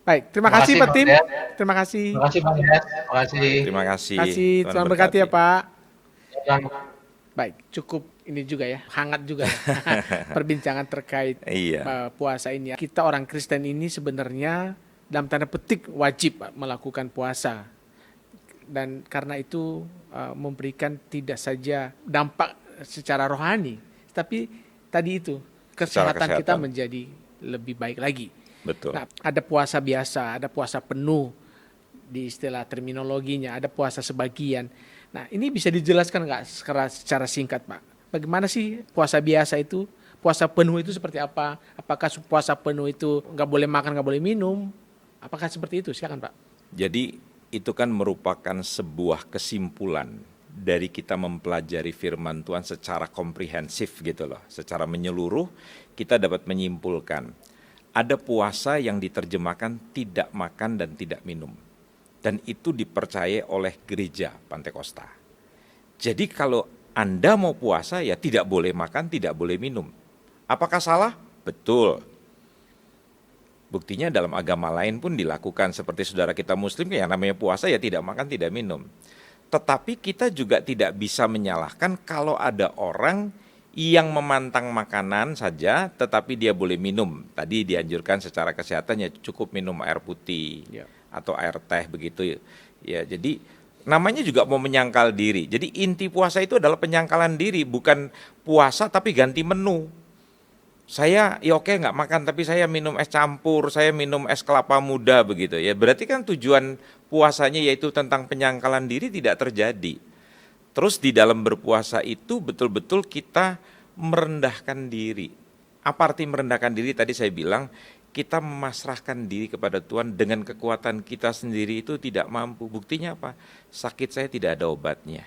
Baik, terima kasih Pak Bang Tim. Ded. Terima kasih. Terima kasih Bang Ded. Terima kasih. Terima kasih. Tuhan berkati ya Pak. Tuhan Baik, cukup ini juga ya, hangat juga ya. Perbincangan terkait Iya. puasa ini. Kita orang Kristen ini sebenarnya dalam tanda petik wajib Pak, melakukan puasa. Dan karena itu memberikan tidak saja dampak secara rohani, tapi tadi itu kesehatan kita menjadi lebih baik lagi. Betul. Nah, ada puasa biasa, ada puasa penuh di istilah terminologinya, ada puasa sebagian. Nah, ini bisa dijelaskan nggak secara singkat, Pak? Bagaimana sih puasa biasa itu? Puasa penuh itu seperti apa? Apakah puasa penuh itu nggak boleh makan, nggak boleh minum? Apakah seperti itu? Silakan, Pak. Jadi itu kan merupakan sebuah kesimpulan dari kita mempelajari firman Tuhan secara komprehensif gitu loh. Secara menyeluruh kita dapat menyimpulkan ada puasa yang diterjemahkan tidak makan dan tidak minum. Dan itu dipercaya oleh gereja Pantekosta. Jadi kalau Anda mau puasa ya tidak boleh makan, tidak boleh minum. Apakah salah? Betul. Buktinya dalam agama lain pun dilakukan seperti saudara kita muslim yang namanya puasa ya tidak makan, tidak minum. Tetapi kita juga tidak bisa menyalahkan kalau ada orang yang memantang makanan saja tetapi dia boleh minum. Tadi dianjurkan secara kesehatan ya cukup minum air putih atau air teh begitu ya. Jadi namanya juga mau menyangkal diri. Jadi inti puasa itu adalah penyangkalan diri, bukan puasa tapi ganti menu. Saya ya oke nggak makan tapi saya minum es campur, saya minum es kelapa muda begitu ya. Berarti kan tujuan puasanya yaitu tentang penyangkalan diri tidak terjadi. Terus di dalam berpuasa itu betul-betul kita merendahkan diri. Apa arti merendahkan diri? Tadi saya bilang kita memasrahkan diri kepada Tuhan dengan kekuatan kita sendiri itu tidak mampu. Buktinya apa? Sakit saya tidak ada obatnya.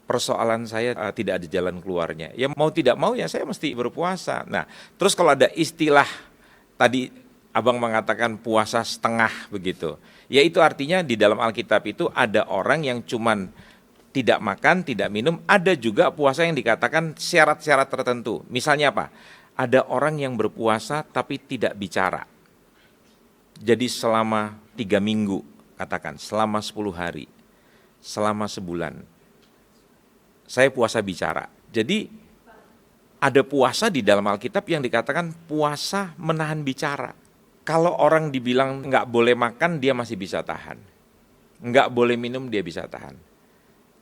Persoalan saya tidak ada jalan keluarnya. Ya mau tidak mau ya saya mesti berpuasa. Nah, terus kalau ada istilah tadi Abang mengatakan puasa setengah begitu. Ya itu artinya di dalam Alkitab itu ada orang yang cuman tidak makan, tidak minum. Ada juga puasa yang dikatakan syarat-syarat tertentu. Misalnya apa? Ada orang yang berpuasa tapi tidak bicara. Jadi selama 3 minggu katakan, selama 10 hari, selama sebulan. Saya puasa bicara. Jadi ada puasa di dalam Alkitab yang dikatakan puasa menahan bicara. Kalau orang dibilang nggak boleh makan, dia masih bisa tahan. Nggak boleh minum, dia bisa tahan.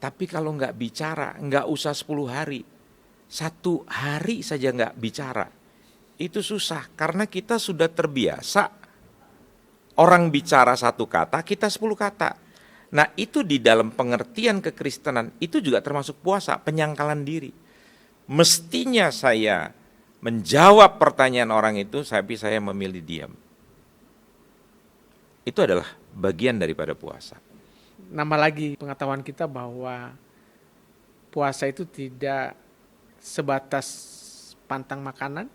Tapi kalau nggak bicara, nggak usah 10 hari. 1 hari saja nggak bicara. Itu susah, karena kita sudah terbiasa. Orang bicara 1 kata, kita 10 kata. Nah itu di dalam pengertian kekristenan itu juga termasuk puasa, penyangkalan diri. Mestinya saya menjawab pertanyaan orang itu, tapi saya memilih diam. Itu adalah bagian daripada puasa. Nambah lagi pengetahuan kita bahwa puasa itu tidak sebatas pantang makanan,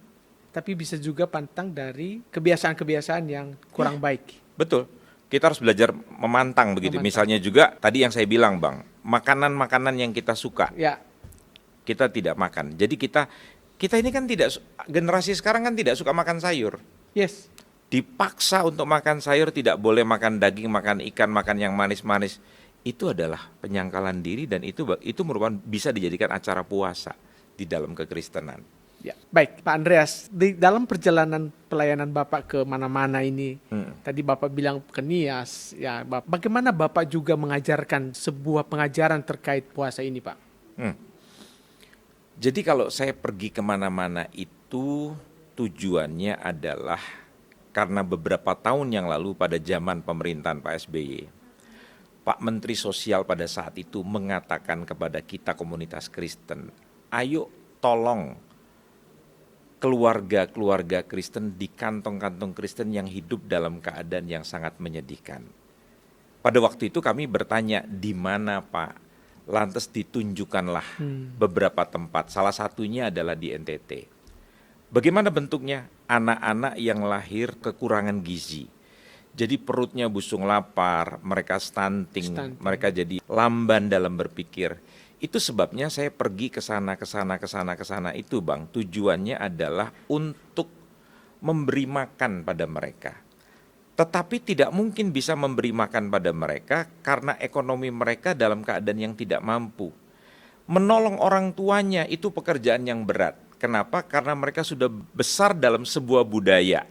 tapi bisa juga pantang dari kebiasaan-kebiasaan yang kurang baik. Betul. Kita harus belajar memantang begitu. Misalnya juga tadi yang saya bilang Bang, makanan-makanan yang kita suka, kita tidak makan. Jadi kita ini kan tidak, generasi sekarang kan tidak suka makan sayur. Yes. Dipaksa untuk makan sayur, tidak boleh makan daging, makan ikan, makan yang manis-manis. itu adalah penyangkalan diri, dan itu merupakan bisa dijadikan acara puasa di dalam kekristenan. Ya, baik Pak Andreas, di dalam perjalanan pelayanan Bapak ke mana-mana ini, tadi Bapak bilang ke Nias, ya, bagaimana Bapak juga mengajarkan sebuah pengajaran terkait puasa ini, Pak? Jadi kalau saya pergi kemana-mana itu tujuannya adalah karena beberapa tahun yang lalu pada zaman pemerintahan Pak SBY, Pak Menteri Sosial pada saat itu mengatakan kepada kita komunitas Kristen, ayo tolong keluarga-keluarga Kristen di kantong-kantong Kristen yang hidup dalam keadaan yang sangat menyedihkan. Pada waktu itu kami bertanya, di mana Pak? Lantas ditunjukkanlah beberapa tempat, salah satunya adalah di NTT. Bagaimana bentuknya? Anak-anak yang lahir kekurangan gizi. Jadi perutnya busung lapar, mereka stunting, mereka jadi lamban dalam berpikir. Itu sebabnya saya pergi ke sana itu Bang. Tujuannya adalah untuk memberi makan pada mereka. Tetapi tidak mungkin bisa memberi makan pada mereka karena ekonomi mereka dalam keadaan yang tidak mampu. Menolong orang tuanya itu pekerjaan yang berat. Kenapa? Karena mereka sudah besar dalam sebuah budaya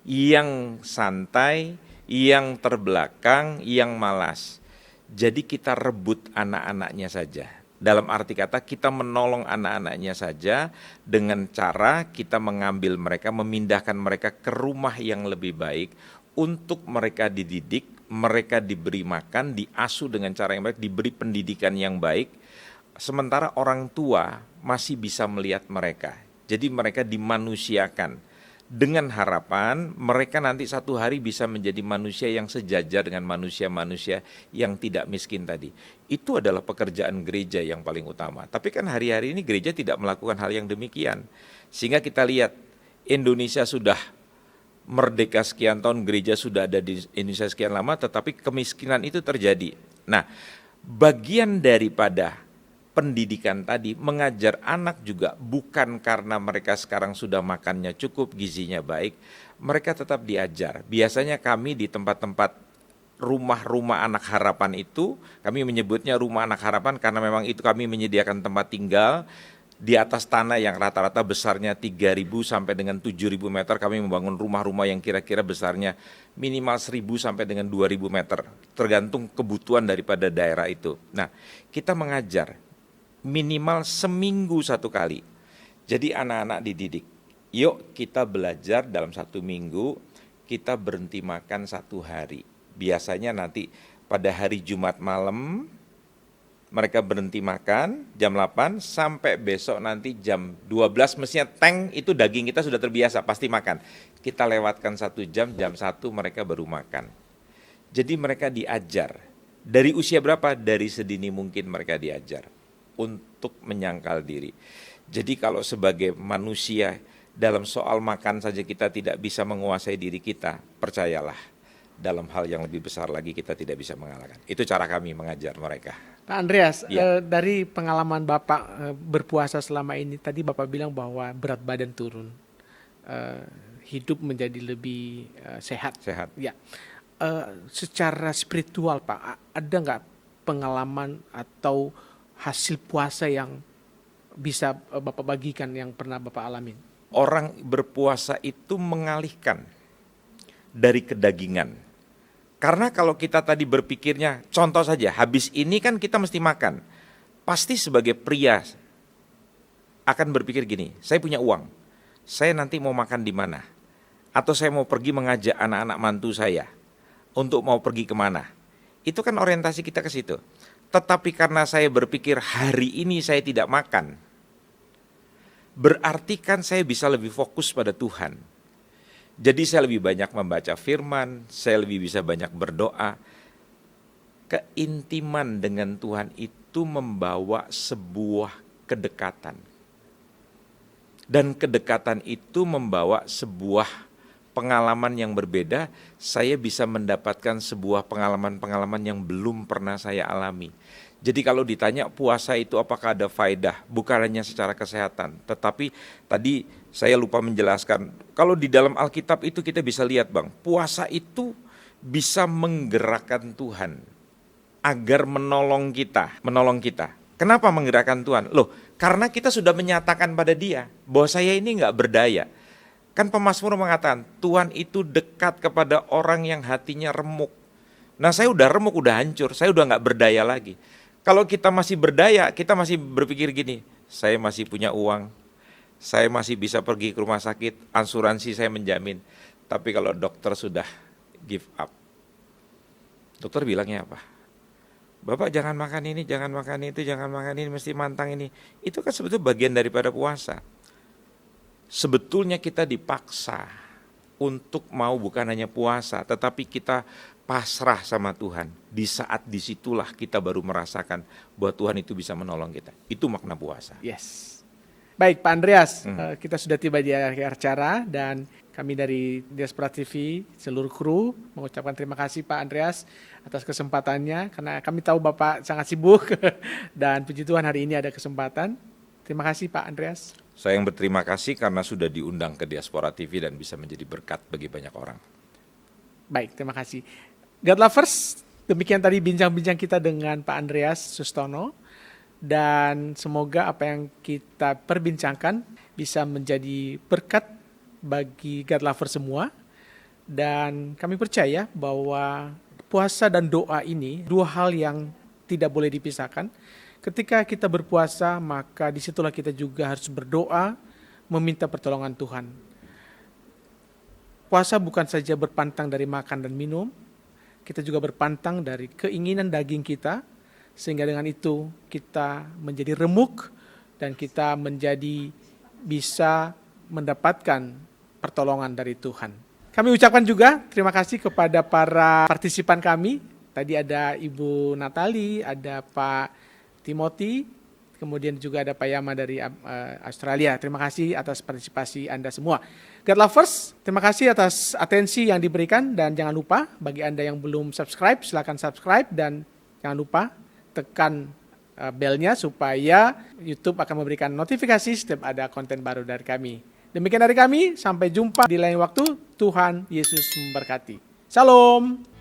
yang santai, yang terbelakang, yang malas. Jadi kita rebut anak-anaknya saja. Dalam arti kata kita menolong anak-anaknya saja dengan cara kita mengambil mereka, memindahkan mereka ke rumah yang lebih baik untuk mereka dididik, mereka diberi makan, diasuh dengan cara yang baik, diberi pendidikan yang baik. Sementara orang tua masih bisa melihat mereka. Jadi mereka dimanusiakan. Dengan harapan mereka nanti satu hari bisa menjadi manusia yang sejajar dengan manusia-manusia yang tidak miskin tadi. Itu adalah pekerjaan gereja yang paling utama. Tapi kan hari-hari ini gereja tidak melakukan hal yang demikian. Sehingga kita lihat Indonesia sudah merdeka sekian tahun, gereja sudah ada di Indonesia sekian lama, tetapi kemiskinan itu terjadi. Nah, bagian daripada pendidikan tadi, mengajar anak juga bukan karena mereka sekarang sudah makannya cukup, gizinya baik, mereka tetap diajar. Biasanya kami di tempat-tempat rumah-rumah anak harapan itu, kami menyebutnya rumah anak harapan karena memang itu kami menyediakan tempat tinggal di atas tanah yang rata-rata besarnya 3.000 sampai dengan 7.000 meter. Kami membangun rumah-rumah yang kira-kira besarnya minimal 1.000 sampai dengan 2.000 meter, tergantung kebutuhan daripada daerah itu. Nah, kita mengajar minimal seminggu satu kali. Jadi anak-anak dididik. Yuk kita belajar dalam 1 minggu, kita berhenti makan 1 hari. Biasanya nanti pada hari Jumat malam, mereka berhenti makan jam 8 sampai besok nanti jam 12 mestinya tank itu daging kita sudah terbiasa, pasti makan. Kita lewatkan 1 jam, jam 1 mereka baru makan. Jadi mereka diajar. Dari usia berapa? Dari sedini mungkin mereka diajar untuk menyangkal diri. Jadi kalau sebagai manusia dalam soal makan saja kita tidak bisa menguasai diri kita, percayalah dalam hal yang lebih besar lagi kita tidak bisa mengalahkan. Itu cara kami mengajar mereka. Pak Andreas, Ya. dari pengalaman Bapak berpuasa selama ini, tadi Bapak bilang bahwa berat badan turun, hidup menjadi lebih sehat. Sehat. Ya, secara spiritual Pak, ada nggak pengalaman atau hasil puasa yang bisa Bapak bagikan yang pernah Bapak alamin? Orang berpuasa itu mengalihkan dari kedagingan. Karena kalau kita tadi berpikirnya, contoh saja, habis ini kan kita mesti makan. Pasti sebagai pria akan berpikir gini, saya punya uang, saya nanti mau makan di mana? Atau saya mau pergi mengajak anak-anak mantu saya untuk mau pergi kemana? Itu kan orientasi kita ke situ. Tetapi karena saya berpikir hari ini saya tidak makan, berarti kan saya bisa lebih fokus pada Tuhan. Jadi saya lebih banyak membaca firman, saya lebih bisa banyak berdoa. Keintiman dengan Tuhan itu membawa sebuah kedekatan. Dan kedekatan itu membawa sebuah pengalaman yang berbeda. Saya bisa mendapatkan sebuah pengalaman-pengalaman yang belum pernah saya alami. Jadi kalau ditanya puasa itu apakah ada faedah, bukan hanya secara kesehatan, tetapi tadi saya lupa menjelaskan, kalau di dalam Alkitab itu kita bisa lihat Bang, puasa itu bisa menggerakkan Tuhan. agar menolong kita. Kenapa menggerakkan Tuhan? Loh, karena kita sudah menyatakan pada dia bahwa saya ini nggak berdaya. Kan pemazmur mengatakan, Tuhan itu dekat kepada orang yang hatinya remuk. Nah, saya udah remuk, udah hancur, saya udah nggak berdaya lagi. Kalau kita masih berdaya, kita masih berpikir gini, saya masih punya uang, saya masih bisa pergi ke rumah sakit, asuransi saya menjamin. Tapi kalau dokter sudah give up, dokter bilangnya apa? Bapak jangan makan ini, jangan makan itu, jangan makan ini, mesti mantang ini. Itu kan sebetulnya bagian daripada puasa. Sebetulnya kita dipaksa untuk mau bukan hanya puasa, tetapi kita pasrah sama Tuhan. Di saat disitulah kita baru merasakan bahwa Tuhan itu bisa menolong kita. Itu makna puasa. Yes. Baik Pak Andreas, kita sudah tiba di akhir acara dan kami dari Diaspora TV, seluruh kru mengucapkan terima kasih Pak Andreas atas kesempatannya karena kami tahu Bapak sangat sibuk dan puji Tuhan hari ini ada kesempatan. Terima kasih Pak Andreas. Saya yang berterima kasih karena sudah diundang ke Diaspora TV dan bisa menjadi berkat bagi banyak orang. Baik, terima kasih. God Lovers, demikian tadi bincang-bincang kita dengan Pak Andreas Sustono. Dan semoga apa yang kita perbincangkan bisa menjadi berkat bagi God Lovers semua. Dan kami percaya bahwa puasa dan doa ini dua hal yang tidak boleh dipisahkan. Ketika kita berpuasa, maka disitulah kita juga harus berdoa, meminta pertolongan Tuhan. Puasa bukan saja berpantang dari makan dan minum, kita juga berpantang dari keinginan daging kita, sehingga dengan itu kita menjadi remuk dan kita menjadi bisa mendapatkan pertolongan dari Tuhan. Kami ucapkan juga terima kasih kepada para partisipan kami. Tadi ada Ibu Natali, ada Pak Timothy, kemudian juga ada Pak Yama dari Australia. Terima kasih atas partisipasi Anda semua. God Lovers, terima kasih atas atensi yang diberikan dan jangan lupa bagi Anda yang belum subscribe, silakan subscribe dan jangan lupa tekan belnya supaya YouTube akan memberikan notifikasi setiap ada konten baru dari kami. Demikian dari kami, sampai jumpa di lain waktu. Tuhan Yesus memberkati. Salam.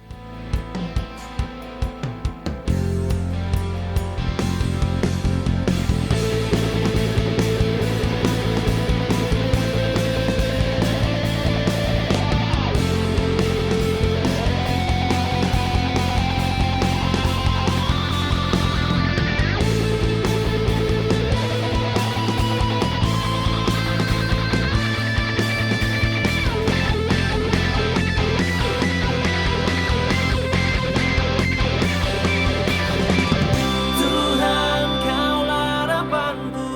Tuhan kaulah harapanku,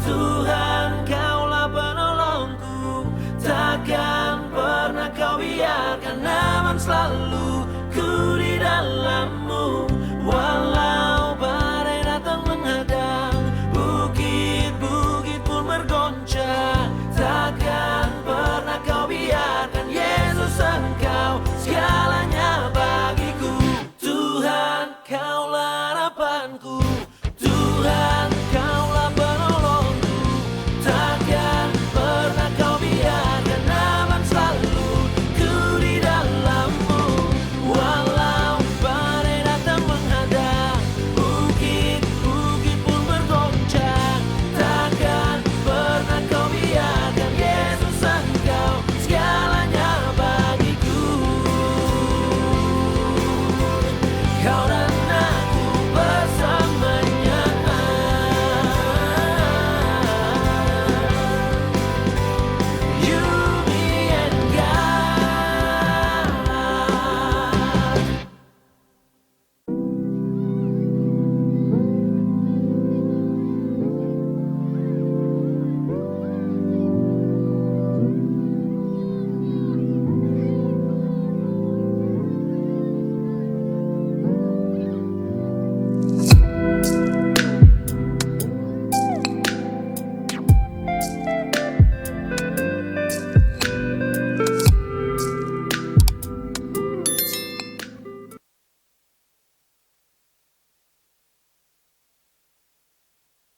Tuhan kaulah penolongku. Takkan pernah kau biarkan aman selalu ku di dalammu. Walau badai datang menghadang, bukit-bukit pun bergoncang, takkan pernah kau biarkan Yesus engkau segalanya bagiku. Tuhan kaulah harapanku,